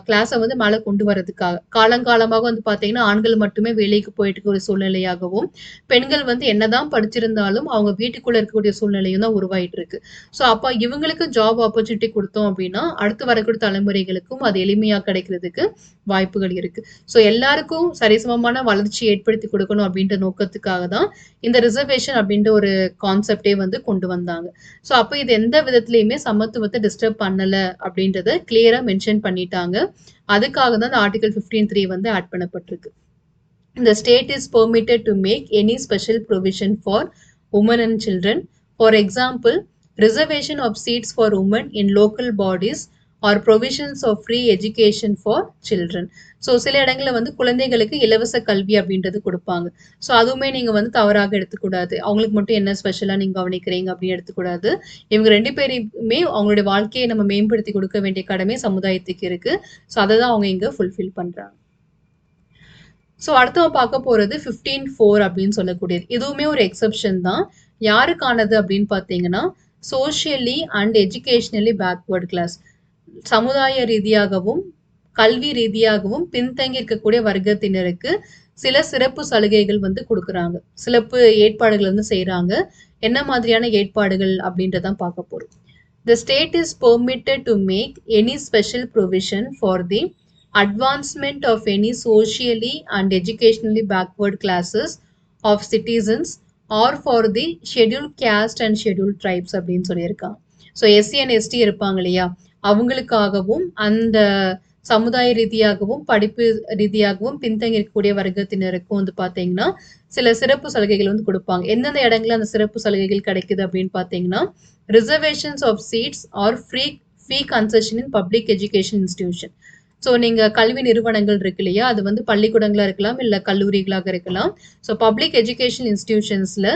கிளாஸ வந்து மேல கொண்டு வரதுக்காக. காலங்காலமாக வந்து பார்த்தீங்கன்னா, ஆண்கள் மட்டுமே வேலைக்கு போயிட்டு இருக்க ஒரு சூழ்நிலையாகவும், பெண்கள் வந்து என்னதான் படிச்சிருந்தாலும், அவங்க வீட்டுக்குள்ள இருக்கக்கூடிய சூழ்நிலையும் தான் உருவாயிட்டு இருக்கு. ஸோ அப்ப இவங்களுக்கு ஜாப் ஆப்பர்ச்சுனிட்டி குடுத்தோம் அப்படின்னா, அடுத்து வரக்கூடிய தலைமுறைகளுக்கும் அது எளிமையா கிடைக்கிறதுக்கு வாய்ப்புகள் இருக்கு. ஸோ எல்லாருக்கும் சரிசமமான வளர்ச்சி ஏற்படுத்தி குடுக்கணும் அப்படின்ற நோக்கத்துக்காக தான், இந்த ரிசர்வேஷன் அப்படின்ற ஒரு கான்செப்ட்டே வந்து கொண்டு வந்தாங்க. ஸோ அப்ப இது எந்த விதத்திலயுமே சமத்துவத்த டிஸ்டர்ப் பண்ணல அப்படின்றத கிளியரா மென்ஷன் பண்ணிட்டாங்க. அதுக்காக தான் இந்த ஆர்டிகல் 15(3) வந்து ஆட் பண்ணப்பட்டிருக்கு. The state is permitted to make any special provision for women and children. For example, reservation of seats for women in local bodies or provisions of free education for children. So சில இடங்கள்ல வந்து குழந்தைகளுக்கு இலவச கல்வி அப்படின்றது கொடுப்பாங்க. So அதுவுமே நீங்க வந்து தவறாக எடுத்துக்கூடாது. அவங்களுக்கு மட்டும் என்ன ஸ்பெஷலா நீங்க கவனிக்கிறீங்க அப்படின்னு எடுத்துக்கூடாது. இவங்க 2 பேரையுமே அவங்களுடைய வாழ்க்கையை நம்ம மேம்படுத்தி கொடுக்க வேண்டிய கடமை சமுதாயத்துக்கு இருக்கு. ஸோ அதை தான் அவங்க இங்க ஃபுல்ஃபில் பண்றாங்க. ஸோ அடுத்து நம்ம பார்க்க போறது 15(4) அப்படின்னு சொல்லக்கூடியது. இதுவுமே ஒரு எக்ஸெப்ஷன் தான். யாருக்கானது அப்படின்னு பார்த்தீங்கன்னா, socially and educationally backward class. சமுதாய ரீதியாகவும், கல்வி ரீதியாகவும் பின்தங்கி இருக்கக்கூடிய வர்க்கத்தினருக்கு சில சிறப்பு சலுகைகள் வந்து குடுக்குறாங்க. சிறப்பு ஏற்பாடுகள் வந்து செய்றாங்க. என்ன மாதிரியான ஏற்பாடுகள் அப்படின்றதான் பார்க்க போறோம். The state is permitted to make any special provision for the advancement of any socially and educationally backward classes of citizens or for the scheduled caste and scheduled tribes அப்படின்னு சொல்லியிருக்காங்க. ஸோ எஸ்சி அண்ட் எஸ்டி இருப்பாங்க இல்லையா? அவங்களுக்காகவும் அந்த சமுதாய ரீதியாகவும், படிப்பு ரீதியாகவும் பின்தங்கி இருக்கக்கூடிய வர்க்கத்தினருக்கும் வந்து பார்த்தீங்கன்னா, சில சிறப்பு சலுகைகள் வந்து குடுப்பாங்க. எந்தெந்த இடங்கள்ல அந்த சிறப்பு சலுகைகள் கிடைக்குது அப்படின்னு பார்த்தீங்கன்னா, reservations of seats or fee concession in public education institution. So நீங்க கல்வி நிறுவனங்கள் இருக்கு இல்லையா? அது வந்து பள்ளிக்கூடங்களா இருக்கலாம், இல்ல கல்லூரிகளாக இருக்கலாம். ஸோ பப்ளிக் எஜுகேஷன் இன்ஸ்டிடியூஷன்ஸ்ல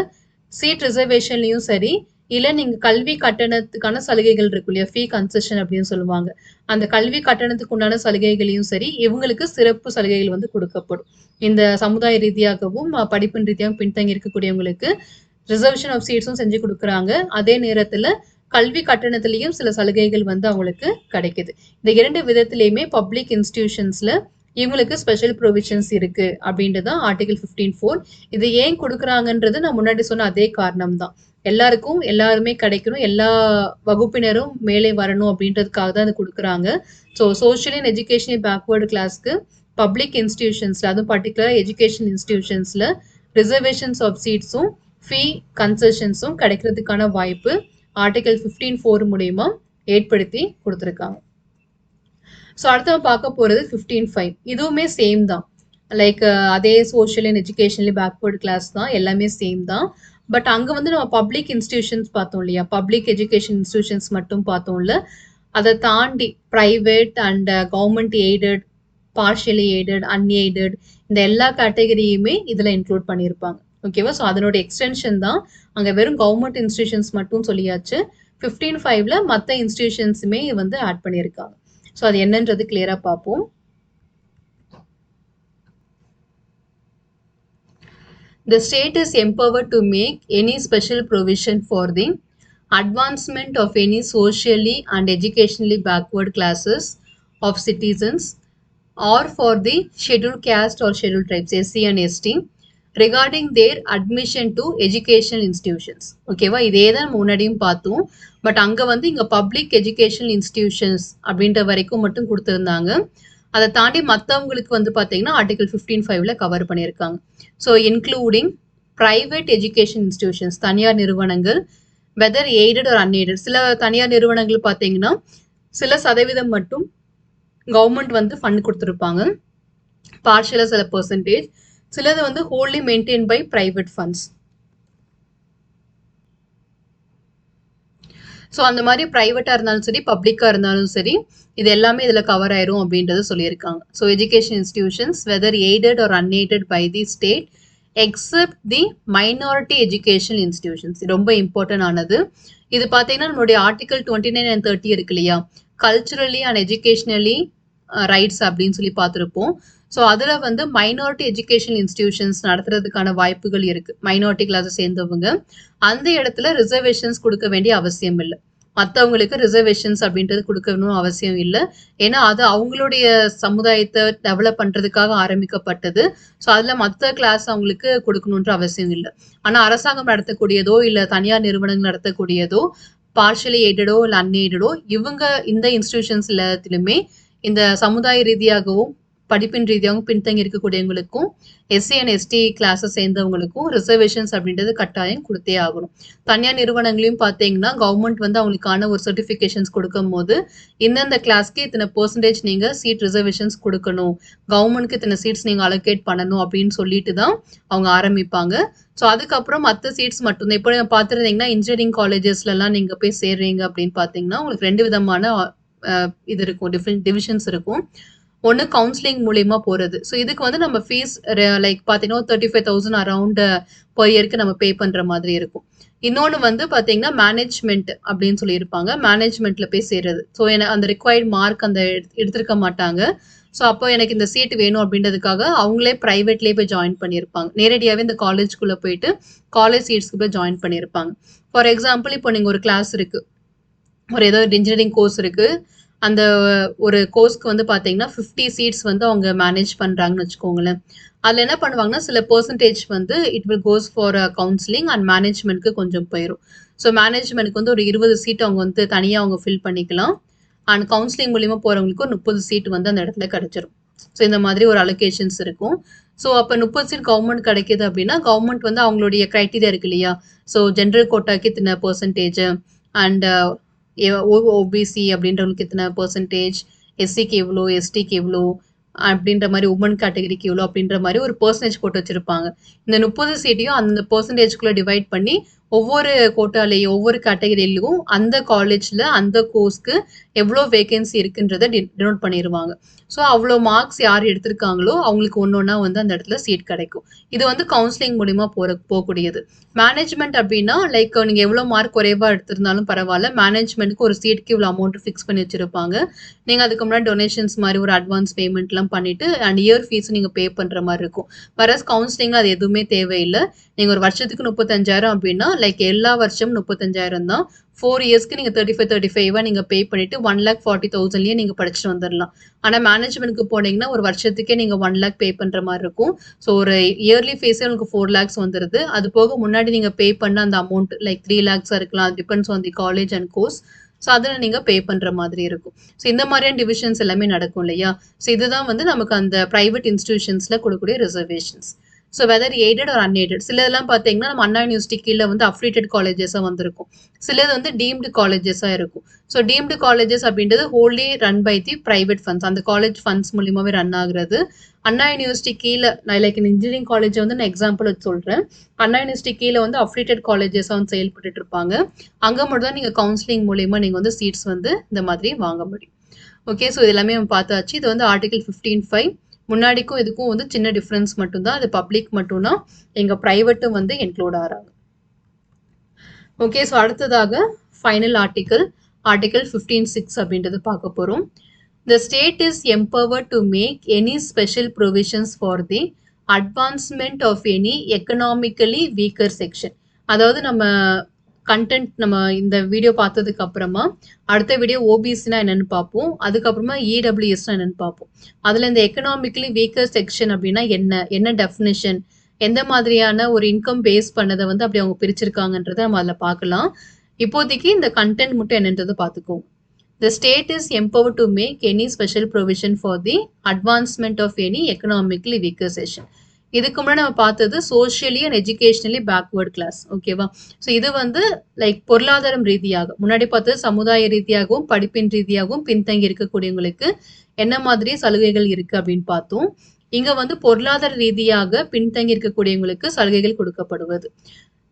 சீட் ரிசர்வேஷன்லயும் சரி, இல்ல நீங்க கல்வி கட்டணத்துக்கான சலுகைகள் இருக்கு இல்லையா? ஃபீ கன்செஷன் அப்படின்னு சொல்லுவாங்க. அந்த கல்வி கட்டணத்துக்கு உண்டான சலுகைகளையும் சரி, இவங்களுக்கு சிறப்பு சலுகைகள் வந்து கொடுக்கப்படும். இந்த சமுதாய ரீதியாகவும், படிப்பின் ரீதியாகவும் பின்தங்கி இருக்கக்கூடியவங்களுக்கு ரிசர்வேஷன் ஆஃப் சீட்ஸும் செஞ்சு குடுக்குறாங்க. அதே நேரத்துல கல்வி கட்டணத்திலயும் சில சலுகைகள் வந்து அவங்களுக்கு கிடைக்குது. இந்த 2 விதத்திலயுமே பப்ளிக் இன்ஸ்டிடியூஷன்ஸ்ல இவங்களுக்கு ஸ்பெஷல் ப்ரொவிஷன்ஸ் இருக்கு அப்படின்றதான் ஆர்டிகல் 15(4). இது ஏன் குடுக்குறாங்கன்றது நான் முன்னாடி சொன்ன அதே காரணம் தான். எல்லாருக்கும் எல்லாருமே கிடைக்கணும், எல்லா வகுப்பினரும் மேலே வரணும் அப்படின்றதுக்காக தான் இது குடுக்குறாங்க. So social and educational backward கிளாஸ்க்கு பப்ளிக் இன்ஸ்டிடியூஷன்ஸ்ல, அதுவும் பர்டிகுலர் எஜுகேஷன் இன்ஸ்டிடியூஷன்ஸ்ல ரிசர்வேஷன்ஸ் ஆஃப் சீட்ஸும் ஃபீ கன்செஷன்ஸும் கிடைக்கிறதுக்கான வாய்ப்பு ஆர்டிகல் 15(4) மூலியமா ஏற்படுத்தி கொடுத்துருக்காங்க. ஸோ அடுத்து நம்ம பார்க்க போறது 15(5). இதுவுமே சேம் தான். லைக் அதே social and educationally backward class தான். எல்லாமே சேம் தான். பட் அங்க வந்து நம்ம பப்ளிக் இன்ஸ்டிடியூஷன்ஸ் பார்த்தோம் இல்லையா? பப்ளிக் எஜுகேஷன் இன்ஸ்டிடியூஷன்ஸ் மட்டும் பார்த்தோம்ல. அதை தாண்டி private and government aided, partially aided, unaided இந்த எல்லா கேட்டகரியுமே இதுல இன்க்ளூட் பண்ணியிருப்பாங்க. ஓகேவா? ஸோ அதனோட எக்ஸ்டென்ஷன் தான். அங்க வெறும் கவர்மெண்ட் இன்ஸ்டிடியூஷன்ஸ் மட்டும் சொல்லியாச்சு. 15(5)ல மற்ற இன்ஸ்டிடியூஷன்ஸுமே வந்து ஆட் பண்ணியிருக்காங்க. ஸோ அது என்னன்றது கிளியரா பார்ப்போம். The state is empowered to make any special provision for the advancement of any socially and educationally backward classes of citizens or for the scheduled caste or scheduled tribes SC and ST regarding their admission to educational institutions. ஓகேவா, இதே தான் முன்னாடியும் பார்த்தோம். But அங்கே வந்து இங்கே public educational institutions அப்படின்ற வரைக்கும் மட்டும் கொடுத்துருந்தாங்க. அதை தாண்டி மற்றவங்களுக்கு வந்து பார்த்தீங்கன்னா ஆர்டிகல் 15(5)ல கவர் பண்ணியிருக்காங்க. So including private education institutions, தனியார் நிறுவனங்கள், வெதர் எய்டட் ஆர் அன்எய்டட். சில தனியார் நிறுவனங்கள் பார்த்தீங்கன்னா சில சதவீதம் மட்டும் கவர்மெண்ட் வந்து ஃபண்ட் கொடுத்துருப்பாங்க, பார்ஷியலாக சில பெர்சன்டேஜ். சிலது வந்து wholly maintained by private funds. So அந்த மாதிரி ப்ரைவேட்டாக இருந்தாலும் சரி, பப்ளிக்காக இருந்தாலும் சரி, இது எல்லாமே இதில் கவர் ஆயிரும் அப்படின்றத சொல்லியிருக்காங்க. So education institutions whether aided or unaided by the state except the minority educational institutions. ரொம்ப இம்பார்ட்டன்ட் ஆனது இது. பார்த்தீங்கன்னா நம்மளுடைய ஆர்டிகல் 29 and 30 இருக்கு இல்லையா, கல்ச்சுரலி அண்ட் எஜுகேஷ்னலி ரைட்ஸ் அப்படின்னு சொல்லி பார்த்துருப்போம். ஸோ அதில் வந்து மைனாரிட்டி எஜுகேஷன் இன்ஸ்டிடியூஷன்ஸ் நடத்துறதுக்கான வாய்ப்புகள் இருக்குது. மைனாரிட்டி கிளாஸை சேர்ந்தவங்க அந்த இடத்துல ரிசர்வேஷன்ஸ் கொடுக்க வேண்டிய அவசியம் இல்லை. மற்றவங்களுக்கு ரிசர்வேஷன்ஸ் அப்படின்றது கொடுக்கணும் அவசியம் இல்லை. ஏன்னா அது அவங்களுடைய சமுதாயத்தை டெவலப் பண்ணுறதுக்காக ஆரம்பிக்கப்பட்டது. ஸோ அதில் மற்ற கிளாஸ் அவங்களுக்கு கொடுக்கணுன்ற அவசியம் இல்லை. ஆனால் அரசாங்கம் நடத்தக்கூடியதோ இல்லை தனியார் நிறுவனங்கள் நடத்தக்கூடியதோ, பார்ஷியலி எய்டடோ இல்லை அன்எய்டடோ, இவங்க இந்த இன்ஸ்டிடியூஷன்ஸ் எல்லாத்திலுமே இந்த சமுதாய ரீதியாகவும் படிப்பின் ரீதியாகவும் பின்தங்கி இருக்கக்கூடியவங்களுக்கும் எஸ்சி அண்ட் எஸ்டி கிளாஸை சேர்ந்தவங்களுக்கும் ரிசர்வேஷன்ஸ் அப்படின்றது கட்டாயம் கொடுத்தே ஆகணும். தனியார் நிறுவனங்களையும் பார்த்தீங்கன்னா கவர்மெண்ட் வந்து அவங்களுக்கான ஒரு சர்டிஃபிகேஷன்ஸ் கொடுக்கும் போது இந்தந்த கிளாஸ்க்கு இத்தனை பெர்சன்டேஜ் நீங்கள் சீட் ரிசர்வேஷன்ஸ் கொடுக்கணும், கவர்மெண்ட்க்கு இத்தனை சீட்ஸ் நீங்கள் அலோகேட் பண்ணணும் அப்படின்னு சொல்லிட்டு தான் அவங்க ஆரம்பிப்பாங்க. ஸோ அதுக்கப்புறம் மற்ற சீட்ஸ் மட்டும்தான். இப்போ பார்த்துருந்தீங்கன்னா இன்ஜினியரிங் காலேஜஸ்லாம் நீங்கள் போய் சேர்றீங்க அப்படின்னு பார்த்தீங்கன்னா உங்களுக்கு 2 விதமான இது இருக்கும், டிஃப்ரெண்ட் டிவிஷன்ஸ் இருக்கும். ஒன்று கவுன்சிலிங் மூலியமா போகிறது. ஸோ இதுக்கு வந்து நம்ம ஃபீஸ் லைக் பார்த்தீங்கன்னா 35,000 அரௌண்ட் பர் இயருக்கு நம்ம பே பண்ணுற மாதிரி இருக்கும். இன்னொன்று வந்து பார்த்தீங்கன்னா மேனேஜ்மெண்ட் அப்படின்னு சொல்லியிருப்பாங்க, மேனேஜ்மெண்ட்ல போய் சேர்றது. ஸோ அந்த ரிக்வயர்ட் மார்க் அந்த எடுத்திருக்க மாட்டாங்க. ஸோ அப்போ எனக்கு இந்த சீட் வேணும் அப்படின்றதுக்காக அவங்களே ப்ரைவேட்லேயே போய் ஜாயின் பண்ணியிருப்பாங்க. நேரடியாகவே இந்த காலேஜ்குள்ளே போயிட்டு காலேஜ் சீட்ஸ்க்கு போய் ஜாயின் பண்ணியிருப்பாங்க. ஃபார் எக்ஸாம்பிள் இப்போ நீங்கள் ஒரு கிளாஸ் இருக்குது, ஒரு ஏதோ ஒரு இன்ஜினியரிங் கோர்ஸ் இருக்குது, அந்த ஒரு கோர்ஸ்க்கு வந்து பார்த்தீங்கன்னா 50 சீட்ஸ் வந்து அவங்க மேனேஜ் பண்ணுறாங்கன்னு வச்சுக்கோங்களேன். அதில் என்ன பண்ணுவாங்கன்னா சில பெர்சன்டேஜ் வந்து it will goes for counselling and மேனேஜ்மெண்ட்க்கு கொஞ்சம் போயிடும். ஸோ மேனேஜ்மெண்ட்க்கு வந்து ஒரு 20 சீட் அவங்க வந்து தனியாக அவங்க ஃபில் பண்ணிக்கலாம். அண்ட் கவுன்சிலிங் மூலிமா போகிறவங்களுக்கு ஒரு 30 சீட் வந்து அந்த இடத்துல கிடைச்சிரும். ஸோ இந்த மாதிரி ஒரு அலோகேஷன்ஸ் இருக்கும். ஸோ அப்போ 30 சீட் கவர்மெண்ட் கிடைக்கிது அப்படின்னா கவர்மெண்ட் வந்து அவங்களுடைய க்ரைட்டீரியா இருக்கு இல்லையா, ஸோ ஜென்ரல் கோட்டாக்கு இத்தனை பெர்சன்டேஜ், அண்ட் ஓபிசி அப்படின்றவங்களுக்கு இத்தனை பெர்சன்டேஜ், எஸ்சிக்கு எவ்வளோ, எஸ்டிக்கு எவ்வளோ அப்படின்ற மாதிரி, உமன் கேட்டகரிக்கு எவ்வளோ அப்படின்ற மாதிரி ஒரு பெர்சன்டேஜ் போட்டு வச்சிருப்பாங்க. இந்த 30 சீட்டையும் அந்த பெர்சன்டேஜ்குள்ளே டிவைட் பண்ணி ஒவ்வொரு கோட்டாலையும் ஒவ்வொரு கேட்டகரியிலும் அந்த காலேஜில் அந்த கோர்ஸ்க்கு எவ்வளோ வேகன்சி இருக்குன்றதை டினோட் பண்ணிடுவாங்க. ஸோ அவ்வளோ மார்க்ஸ் யார் எடுத்திருக்காங்களோ அவங்களுக்கு ஒன்றா வந்து அந்த இடத்துல சீட் கிடைக்கும். இது வந்து கவுன்சிலிங் மூலிமா போகக்கூடியது. மேனேஜ்மெண்ட் அப்படின்னா லைக் நீங்கள் எவ்வளோ மார்க் குறைவாக எடுத்திருந்தாலும் பரவாயில்ல, மேனேஜ்மெண்ட்டுக்கு ஒரு சீட்டுக்கு இவ்வளோ அமௌண்ட் ஃபிக்ஸ் பண்ணி வச்சுருப்பாங்க. நீங்கள் அதுக்கு முன்னாடி டொனேஷன்ஸ் மாதிரி ஒரு அட்வான்ஸ் பேமெண்ட்லாம் பண்ணிவிட்டு அண்ட் இயர் ஃபீஸ் நீங்கள் பே பண்ணுற மாதிரி இருக்கும். வரஸ் கவுன்சிலிங் அது எதுவுமே தேவையில்லை. நீங்கள் ஒரு வருஷத்துக்கு 35,000 அப்படின்னா லைக் எல்லா வருஷமும் 35,000 தான். 4 இயர்ஸ்க்கு நீங்கள் 35,000 நீங்கள் பே பண்ணிவிட்டு 1,40,000 நீங்கள் படிச்சுட்டு வந்துடலாம். ஆனால் மேனேஜ்மெண்ட்க்கு போனீங்கன்னா ஒரு வருஷத்துக்கே நீங்கள் 1 lakh பே பண்ணுற மாதிரி இருக்கும். ஸோ ஒரு இயர்லி ஃபீஸே உங்களுக்கு 4 lakhs வந்துடுது. அது போக முன்னாடி நீங்கள் பே பண்ண அந்த அமௌண்ட் லைக் 3 lakhs இருக்கலாம், depends on the college and course. So அதில் நீங்கள் பே பண்ணுற மாதிரி இருக்கும். ஸோ இந்த மாதிரியான டிவிஷன்ஸ் எல்லாமே நடக்கும் இல்லையா. ஸோ இதுதான் வந்து நமக்கு அந்த ப்ரைவேட் இன்ஸ்டிடியூஷன்ஸில் கொடுக்கக்கூடிய reservations. So whether aided or unaided. சிலதெல்லாம் பார்த்தீங்கன்னா நம்ம அண்ணா யூனிவர்சிட்டி கீழே வந்து அஃபிலியேட்டட் காலேஜஸாக வந்திருக்கும், சிலது வந்து டீம்டு காலேஜஸாக இருக்கும். ஸோ டீம்டு காலேஜஸ் அப்படின்றது wholly run by the private funds, அந்த காலேஜ் ஃபண்ட்ஸ் மூலியமாகவே ரன் ஆகுறது. அண்ணா யூனிவர்சிட்டி கீழே நான் லைக் இன்ஜினியரிங் காலேஜை வந்து நான் எக்ஸாம்பிள் வச்சு சொல்கிறேன். அண்ணா யூனிவர்சிட்டி கீழே வந்து அஃபிலியேட்டட் காலேஜஸாக வந்து செயல்பட்டு இருப்பாங்க. அங்கே மட்டும் தான் நீங்கள் கவுன்சிலிங் மூலியமாக நீங்கள் வந்து சீட்ஸ் வந்து இந்த மாதிரி வாங்க முடியும். ஓகே, ஸோ இது எல்லாமே நம்ம பார்த்தாச்சு. இது வந்து ஆர்டிகல் 15(5). முன்னாடிக்கும் இதுக்கும் வந்து சின்ன டிஃப்ரென்ஸ் மட்டும்தான். அது பப்ளிக் மட்டும்னா எங்கள் ப்ரைவேட்டும் வந்து இன்க்ளூட் ஆகிறாங்க. ஓகே, ஸோ அடுத்ததாக ஃபைனல் ஆர்டிகல் 15(6) அப்படின்றது பார்க்க போகிறோம். The state is empowered to make any special provisions for the advancement of any economically weaker section. அதாவது நம்ம கண்டென்ட் நம்ம இந்த வீடியோ பார்த்ததுக்கு அப்புறமா அடுத்த வீடியோ ஓபிசினா என்னன்னு பார்ப்போம். அதுக்கப்புறமா இடபிள்யூஎஸ்னா என்னன்னு பார்ப்போம். அதுல இந்த எக்கனாமிக்கலி வீக்கர் செக்ஷன் அப்படின்னா என்ன, என்ன டெஃபினிஷன், எந்த மாதிரியான ஒரு இன்கம் பேஸ் பண்ணதை வந்து அப்படி அவங்க பிரிச்சிருக்காங்கன்றதை நம்ம அதில் பார்க்கலாம். இப்போதைக்கு இந்த கண்டென்ட் மட்டும் என்னன்றதை பார்த்துக்குவோம். The state is empowered to make any special provision for the advancement of any economically weaker section. இதுக்கு முன்னாடி நம்ம பார்த்தது socially and educationally backward class. ஓகேவா? ஸோ இது வந்து லைக் பொருளாதாரம் ரீதியாக முன்னாடி பார்த்தது சமுதாய ரீதியாகவும் படிப்பின் ரீதியாகவும் பின்தங்கி இருக்கக்கூடியவங்களுக்கு என்ன மாதிரி சலுகைகள் இருக்கு அப்படின்னு பார்த்தோம். இங்க வந்து பொருளாதார ரீதியாக பின்தங்கி இருக்கக்கூடியவங்களுக்கு சலுகைகள் கொடுக்கப்படுவது.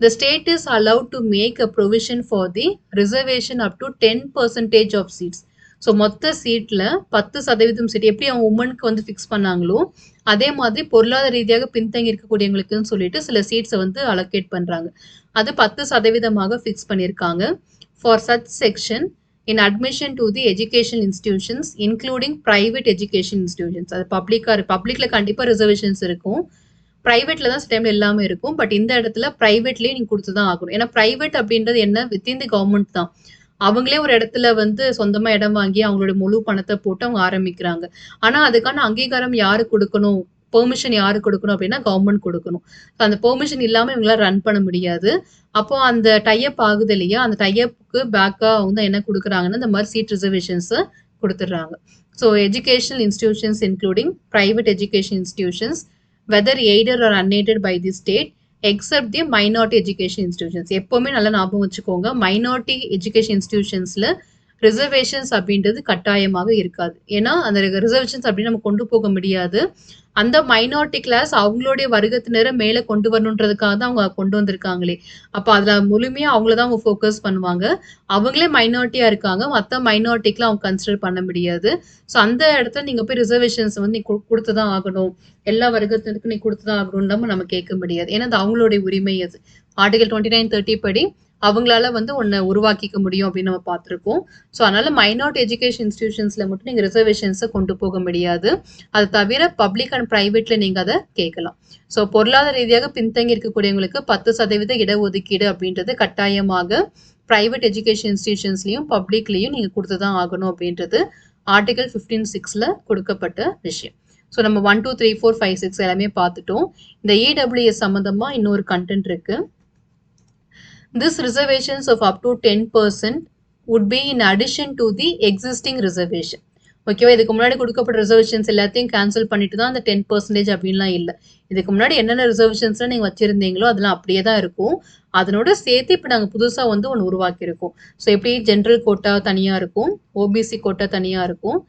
The state is allowed to make a provision for the reservation up to 10% of seats. So மொத்த சீட்ல 10% சீட் எப்படி அவங்க உமனுக்கு வந்து ஃபிக்ஸ் பண்ணாங்களோ அதே மாதிரி பொருளாதார ரீதியாக பின்தங்கி இருக்கக்கூடியவங்களுக்குன்னு சொல்லிட்டு சில சீட்ஸை வந்து அலோகேட் பண்றாங்க. அது 10% ஃபிக்ஸ் பண்ணியிருக்காங்க. For such section in admission to the education institutions including private education institutions. அது பப்ளிக்ல கண்டிப்பா ரிசர்வேஷன்ஸ் இருக்கும். பிரைவேட்ல தான் டைம்ல எல்லாமே இருக்கும். பட் இந்த இடத்துல பிரைவேட்லயே நீங்க கொடுத்துதான் ஆகணும். ஏன்னா பிரைவேட் அப்படின்றது என்ன, வித்தின் தி கவர்மெண்ட் தான். அவங்களே ஒரு இடத்துல வந்து சொந்தமா இடம் வாங்கி அவங்களோட முழு பணத்தை போட்டு அவங்க ஆரம்பிக்கிறாங்க. ஆனா அதுக்கான அங்கீகாரம் யாரு கொடுக்கணும், பெர்மிஷன் யாரு கொடுக்கணும் அப்படின்னா கவர்மெண்ட் கொடுக்கணும். அந்த பெர்மிஷன் இல்லாம இவங்களால ரன் பண்ண முடியாது. அப்போ அந்த டைப் ஆகுது இல்லையா, அந்த டைப்புக்கு பேக்கா வந்து என்ன கொடுக்குறாங்கன்னா இந்த மாதிரி சீட் ரிசர்வேஷன்ஸ் கொடுத்துடுறாங்க. So educational institutions including private education institutions whether aided or unaided by the state except the minority education institutions. எப்பவுமே நல்லா ஞாபகம் வச்சுக்கோங்க, மைனாரிட்டி எஜுகேஷன் இன்ஸ்டிடியூஷன்ஸ்ல ரிசர்வேஷன்ஸ் அப்படின்றது கட்டாயமாக இருக்காது. ஏன்னா அந்த ரிசர்வேஷன்ஸ் அப்படின்னு நம்ம கொண்டு போக முடியாது. அந்த மைனாரிட்டி கிளாஸ் அவங்களுடைய வருகத்தினரை மேலே கொண்டு வரணுன்றதுக்காக தான் அவங்க கொண்டு வந்திருக்காங்களே. அப்போ அதில் முழுமையாக அவங்கள தான் அவங்க ஃபோக்கஸ் பண்ணுவாங்க. அவங்களே மைனாரிட்டியாக இருக்காங்க, மற்ற மைனாரிட்டிக்கெலாம் அவங்க கன்சிடர் பண்ண முடியாது. ஸோ அந்த இடத்துல நீங்கள் போய் ரிசர்வேஷன்ஸ் வந்து நீ கொடுத்து தான் ஆகணும், எல்லா வருகத்தினருக்கும் நீ கொடுத்து தான் ஆகணும்னு நம்ம கேட்க முடியாது. ஏன்னா அது அவங்களுடைய உரிமை. அது ஆர்டிகல் 29(30) படி அவங்களால வந்து ஒன்றை உருவாக்கிக்க முடியும் அப்படின்னு நம்ம பார்த்துருக்கோம். ஸோ அதனால மைனாரிட்டி எஜுகேஷன் இன்ஸ்டிடியூஷன்ஸ்ல மட்டும் நீங்கள் ரிசர்வேஷன்ஸை கொண்டு போக முடியாது. அது தவிர பப்ளிக் அண்ட் பிரைவேட்ல நீங்கள் அதை கேட்கலாம். ஸோ பொருளாதார ரீதியாக பின்தங்கி இருக்கக்கூடியவங்களுக்கு 10% இடஒதுக்கீடு அப்படின்றது கட்டாயமாக பிரைவேட் எஜுகேஷன் இன்ஸ்டிடியூஷன்ஸ்லையும் பப்ளிக்லையும் நீங்கள் கொடுத்து தான் ஆகணும் அப்படின்றது ஆர்டிகல் 15(6)ல கொடுக்கப்பட்ட விஷயம். ஸோ நம்ம 1, 2, 3, 4, 5, 6 எல்லாமே பார்த்துட்டோம். இந்த இடபிள்யூஎஸ் சம்பந்தமா இன்னொரு கண்டென்ட் இருக்கு. This reservations of up to 10% would be in addition to the existing reservation. ஓகேவா? இதுக்கு முன்னாடி கொடுக்கப்பட்ட ரிசர்வேஷன்ஸ் எல்லாத்தையும் கேன்சல் பண்ணிட்டு தான் அந்த 10% அப்படின்லாம் இல்லை. இதுக்கு முன்னாடி என்னென்ன ரிசர்வேஷன்ஸ்லாம் நீங்கள் வச்சிருந்தீங்களோ அதெல்லாம் அப்படியே தான் இருக்கும். அதனோட சேர்த்து இப்போ நாங்கள் புதுசாக வந்து ஒன்று உருவாக்கியிருக்கோம். ஸோ எப்படி ஜென்ரல் கோட்டா தனியாக இருக்கும், ஓபிசி கோட்டா தனியாக இருக்கும்,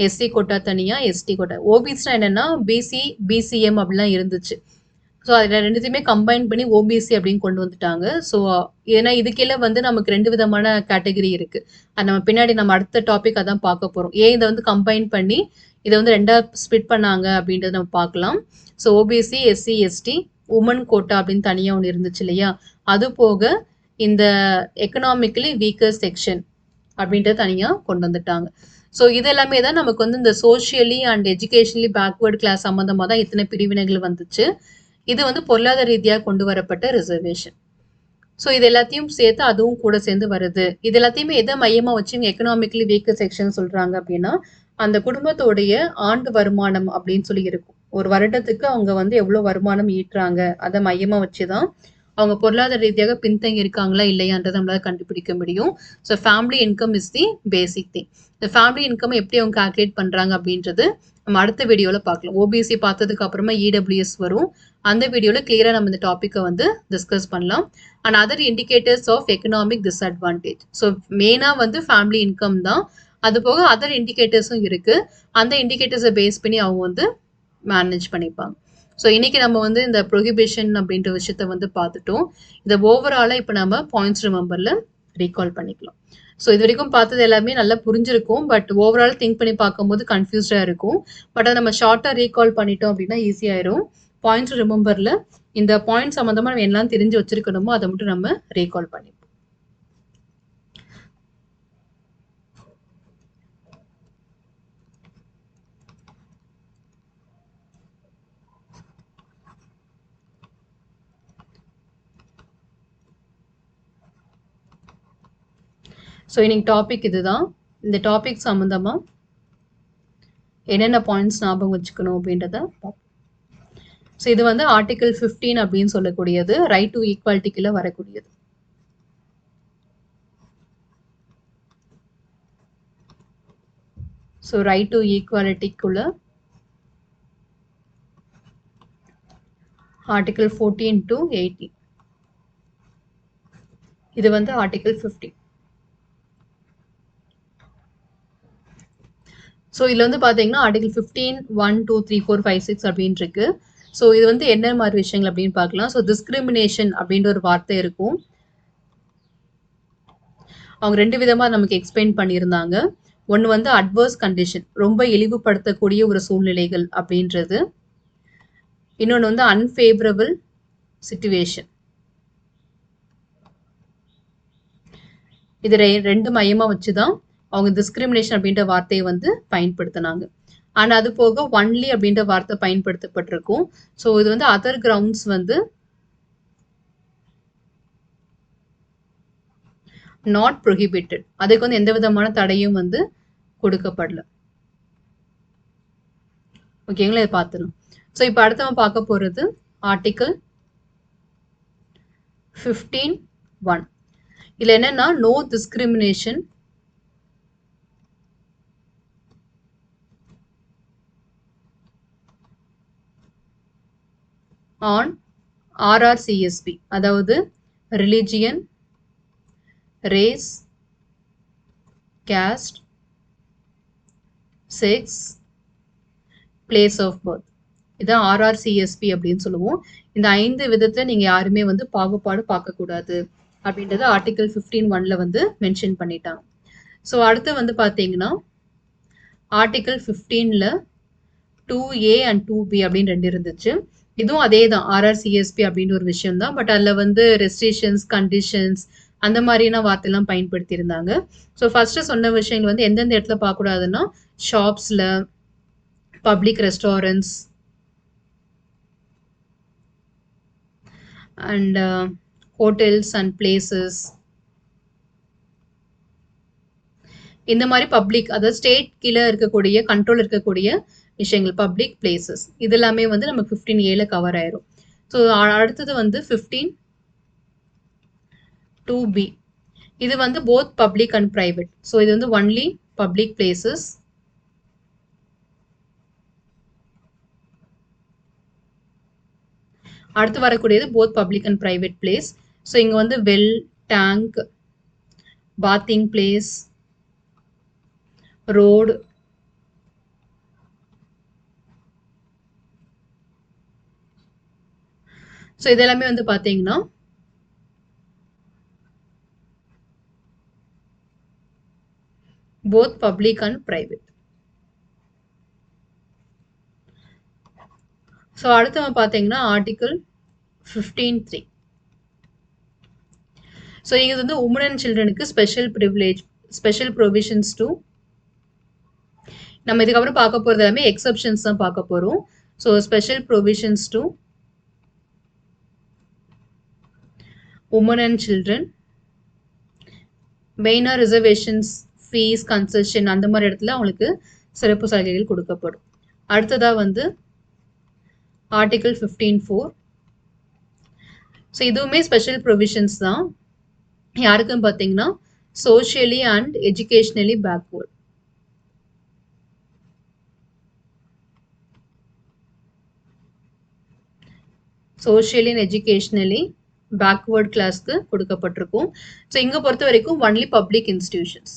எஸ்சி கோட்டா தனியாக, எஸ்டி கோட்டா. ஓபிசினா என்னன்னா பிசி, பிசிஎம் அப்படிலாம் இருந்துச்சு. ஸோ அதில் ரெண்டுத்தையுமே கம்பைன் பண்ணி ஓபிசி அப்படின்னு கொண்டு வந்துட்டாங்க. ஸோ ஏன்னா இதுக்கெல்ல வந்து நமக்கு 2 விதமான கேட்டகரி இருக்கு. அது நம்ம பின்னாடி நம்ம அடுத்த டாபிக் அதான் பார்க்க போகிறோம். ஏன் இதை வந்து கம்பைன் பண்ணி இதை வந்து 2ஆ ஸ்பிட் பண்ணாங்க அப்படின்றத நம்ம பார்க்கலாம். So OBC, SC, ST, woman quota அப்படின்னு தனியாக ஒன்று இருந்துச்சு இல்லையா, அது போக இந்த எக்கனாமிக்கலி வீக்கர் செக்ஷன் அப்படின்றத தனியாக கொண்டு வந்துட்டாங்க. ஸோ இது எல்லாமே தான் நமக்கு வந்து இந்த socially and educationally backward class சம்மந்தமாக தான் இத்தனை பிரிவினைகள் வந்துச்சு. இது வந்து பொருளாதார ரீதியாக கொண்டு வரப்பட்ட ரிசர்வேஷன். ஸோ இது எல்லாத்தையும் சேர்த்து அதுவும் கூட சேர்ந்து வருது. இது எல்லாத்தையுமே எதை மையமாக வச்சு இங்கே எக்கனாமிக்கலி வீக்கர் செக்ஷன் சொல்றாங்க அப்படின்னா அந்த குடும்பத்தோடைய ஆண்டு வருமானம் அப்படின்னு சொல்லி இருக்கும். ஒரு வருடத்துக்கு அவங்க வந்து எவ்வளோ வருமானம் ஈட்டுறாங்க அதை மையமாக வச்சு தான் அவங்க பொருளாதார ரீதியாக பின்தங்கி இருக்காங்களா இல்லையான்றதை நம்மளால கண்டுபிடிக்க முடியும். So family income is the basic thing. இந்த ஃபேமிலி இன்கம் எப்படி அவங்க கால்குலேட் பண்ணுறாங்க அப்படின்றது நம்ம அடுத்த வீடியோவில் பார்க்கலாம். ஓபிசி பார்த்ததுக்கு அப்புறமா இடபிள்யூஎஸ் வரும். அந்த வீடியோவில் கிளியராக நம்ம இந்த டாப்பிக்கை வந்து டிஸ்கஸ் பண்ணலாம். And other indicators of economic disadvantage. So மெயினாக வந்து ஃபேமிலி இன்கம் தான். அது போக அதர் இண்டிகேட்டர்ஸும் இருக்கு. அந்த இண்டிகேட்டர்ஸை பேஸ் பண்ணி அவங்க வந்து மேனேஜ் பண்ணிப்பாங்க. ஸோ இன்னைக்கு நம்ம வந்து இந்த ப்ரொஹிபிஷன் அப்படின்ற விஷயத்த வந்து பார்த்துட்டோம். இதை ஓவராலாக இப்போ நம்ம பாயிண்ட்ஸ் ரிமெம்பரில் ரீகால் பண்ணிக்கலாம். ஸோ இது வரைக்கும் பார்த்தது எல்லாமே நல்லா புரிஞ்சிருக்கும். பட் ஓவரால் திங்க் பண்ணி பார்க்கும்போது கன்ஃபியூஸ்டாக இருக்கும். பட் அதை நம்ம ஷார்ட்டாக ரீகால் பண்ணிட்டோம் அப்படின்னா ஈஸியாயிரும். பாயிண்ட்ஸ் ரிமெம்பரில் இந்த பாயிண்ட் சம்மந்தமாக நம்ம எல்லாம் தெரிஞ்சு வச்சிருக்கணுமோ அதை மட்டும் நம்ம ரீகால் பண்ணிப்போம். ஸோ இன்னைக்கு டாபிக் இதுதான். இந்த டாபிக் சம்மந்தமா என்னென்ன பாயிண்ட்ஸ் ஞாபகம் வச்சுக்கணும் அப்படின்றத பார்ப்போம். ஸோ இது வந்து ஆர்டிகல் 15 அப்படின்னு சொல்லக்கூடியது, ரைட் டு ஈக்வாலிட்டிக்குள்ள வரக்கூடியது. ஸோ ரைட் டு ஈக்வாலிட்டிக்குள்ள ஆர்டிகல் 14 to 18. இது வந்து ஆர்டிகல் 15. ஸோ இதில் வந்து பார்த்தீங்கன்னா ஆர்டிகல் 15 1 2 3 4 5 6 அப்படின்னு இருக்கு. ஸோ இது வந்து என்ன மாதிரி விஷயங்கள் அப்படின்னு பார்க்கலாம். ஸோ டிஸ்கிரிமினேஷன் அப்படின்ற ஒரு வார்த்தை இருக்கும். அவங்க 2 விதமாக நமக்கு எக்ஸ்பிளைன் பண்ணியிருந்தாங்க. ஒன்று வந்து அட்வர்ஸ் கண்டிஷன், ரொம்ப இழிவுபடுத்தக்கூடிய ஒரு சூழ்நிலைகள் அப்படின்றது. இன்னொன்று வந்து அன்ஃபேவரபிள் சிச்சுவேஷன். இது ரெண்டு மையமாக வச்சு தான் அவங்க டிஸ்கிரிமினேஷன் அப்படின்ற வார்த்தையை வந்து பயன்படுத்தினாங்க. அண்ட் அது போக ஒன்லி அப்படின்ற வார்த்தை பயன்படுத்தப்பட்டிருக்கும். ஸோ இது வந்து அதர் கிரவுண்ட்ஸ் வந்து நாட் ப்ரொஹிபிட்டட், அதுக்கு வந்து எந்த விதமான தடையும் வந்து கொடுக்கப்படல. ஓகேங்களா, இதை பார்த்துடலாம். ஸோ இப்போ அடுத்து நம்ம பார்க்க போகிறது ஆர்டிகல் 15(1). இதில் என்னன்னா, நோ டிஸ்கிரிமினேஷன் ஆன் RRCSP, அதாவது religion, race, caste, sex, place of birth. இதான் RRCSP அப்படின்னு சொல்லுவோம். இந்த 5 விதத்தை நீங்க யாருமே வந்து பாகுபாடு பார்க்கக்கூடாது அப்படின்றத ஆர்டிகல் 15(1)ல வந்து மென்ஷன் பண்ணிட்டாங்க. ஸோ அடுத்து வந்து பார்த்தீங்கன்னா ஆர்டிகல் 15ல 2A அண்ட் 2B அப்படின்னு 2 இருந்துச்சு. இதுவும் அதே தான், RRCSP அப்படின்ற ஒரு விஷயம் தான். பட் அதில் வந்து ரெஸ்ட்ரிக்ஷன்ஸ், கண்டிஷன்ஸ் அந்த மாதிரியான வார்த்தையெல்லாம் பயன்படுத்தி இருந்தாங்க. ஸோ ஃபர்ஸ்ட் சொன்ன விஷயங்கள் வந்து எந்தெந்த இடத்துல பார்க்கக்கூடாதுன்னா, ஷாப்ஸில், public restaurants and hotels and places, இந்த மாதிரி பப்ளிக், அதாவது ஸ்டேட் கீழே இருக்கக்கூடிய கண்ட்ரோல் இருக்கக்கூடிய விஷயங்கள், பப்ளிக் பிளேசஸ், இது எல்லாமே வந்து நமக்கு 15A கவர் ஆயிரும். ஸோ அடுத்தது வந்து 15(2B). இது வந்து both public and private. So இது வந்து ஒன்லி பப்ளிக் பிளேசஸ். அடுத்து வரக்கூடியது both public and private place. So இங்கே வந்து well, tank, bathing place, road, so இதெல்லாமே வந்து பார்த்தீங்கன்னா both public and private. So அடுத்து நம்ம பார்த்தீங்கன்னா ஆர்டிகல் 15(3). ஸோ இது வந்து உமன் அண்ட் சில்ட்ரனுக்கு special privilege, special provisions to, நம்ம இதுக்கப்புறம் பார்க்க போகிறது எல்லாமே எக்ஸப்ஷன்ஸ் தான் பார்க்க போகிறோம். So special provisions to women and children, மெயினாக ரிசர்வேஷன்ஸ், ஃபீஸ், கன்செஷன் அந்த மாதிரி இடத்துல அவங்களுக்கு சிறப்பு சலுகைகள் கொடுக்கப்படும். அடுத்ததாக வந்து ஆர்டிகல் 15(4). ஸோ இதுவுமே ஸ்பெஷல் ப்ரொவிஷன்ஸ் தான். யாருக்கும் பார்த்தீங்கன்னா socially and educationally backward. Socially and educationally backward கிளாஸ்க்கு கொடுக்கப்பட்டிருக்கும். ஸோ இங்கே பொறுத்த வரைக்கும் ஒன்லி பப்ளிக் இன்ஸ்டிடியூஷன்ஸ்.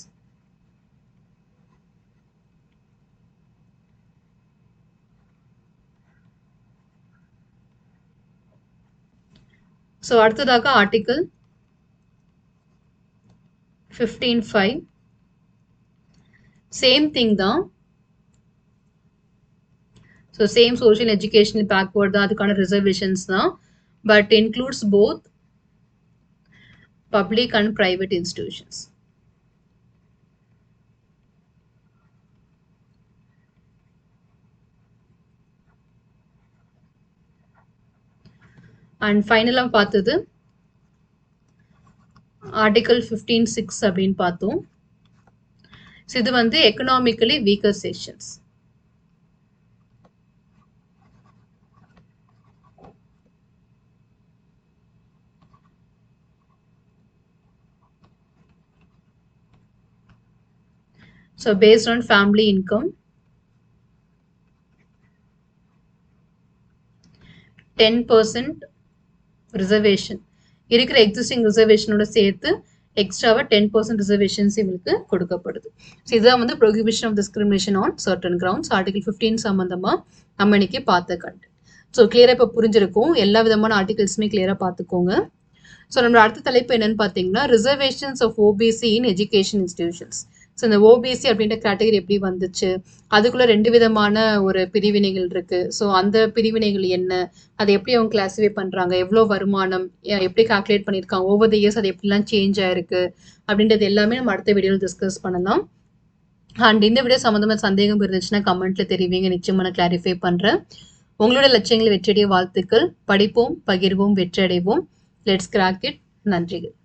ஸோ அடுத்ததாக ஆர்டிகல் 15(5). சேம் திங் தான். So same social educational backward தான், அதுக்கான ரிசர்வேஷன்ஸ் தான். But includes both public and private institutions. And ஃபைனலாக பார்த்தது ஆர்டிகல் 15(6) அப்படின்னு பார்த்தோம். ஸோ இது வந்து economically weaker sections. So based on family income, 10% reservation இருக்கிற எக்ஸிஸ்டிங் ரிசர்வேஷனோட சேர்த்து எக்ஸ்ட்ராவா 10% ரிசர்வேஷன்ஸ் இவங்களுக்கு கொடுக்கப்படுது. ஸோ இதுதான் வந்து prohibition of discrimination on certain grounds article 15 சம்பந்தமா நம்ம இன்னைக்கு பார்த்த கண்டென்ட். ஸோ கிளியரா இப்போ புரிஞ்சிருக்கும். எல்லா விதமான ஆர்டிகல்ஸுமே கிளியரா பார்த்துக்கோங்க. ஸோ நம்மளோட அடுத்த தலைப்பு என்னன்னு பார்த்தீங்கன்னா reservations of OBC in education institutions. So இந்த ஓபிசி அப்படின்ற கேட்டகரி எப்படி வந்துச்சு, அதுக்குள்ள 2 விதமான ஒரு பிரிவினைகள் இருக்கு. ஸோ அந்த பிரிவினைகள் என்ன, அதை எப்படி அவங்க கிளாஸிஃபை பண்றாங்க, எவ்வளோ வருமானம், எப்படி கால்குலேட் பண்ணியிருக்காங்க, ஓவர் த இயர்ஸ் அது எப்படிலாம் சேஞ்ச் ஆயிருக்கு அப்படின்றது எல்லாமே நம்ம அடுத்த வீடியோவில் டிஸ்கஸ் பண்ணலாம். அண்ட் இந்த வீடியோ சம்மந்தமாக சந்தேகம் இருந்துச்சுன்னா கமெண்ட்ல தெரிவிங்க, நிச்சயமா நான் கிளாரிஃபை பண்றேன். உங்களோட லட்சியங்களை வெற்றியடைய வாழ்த்துக்கள். படிப்போம், பகிர்வோம், வெற்றியடைவோம். Let's crack it. நன்றிகள்.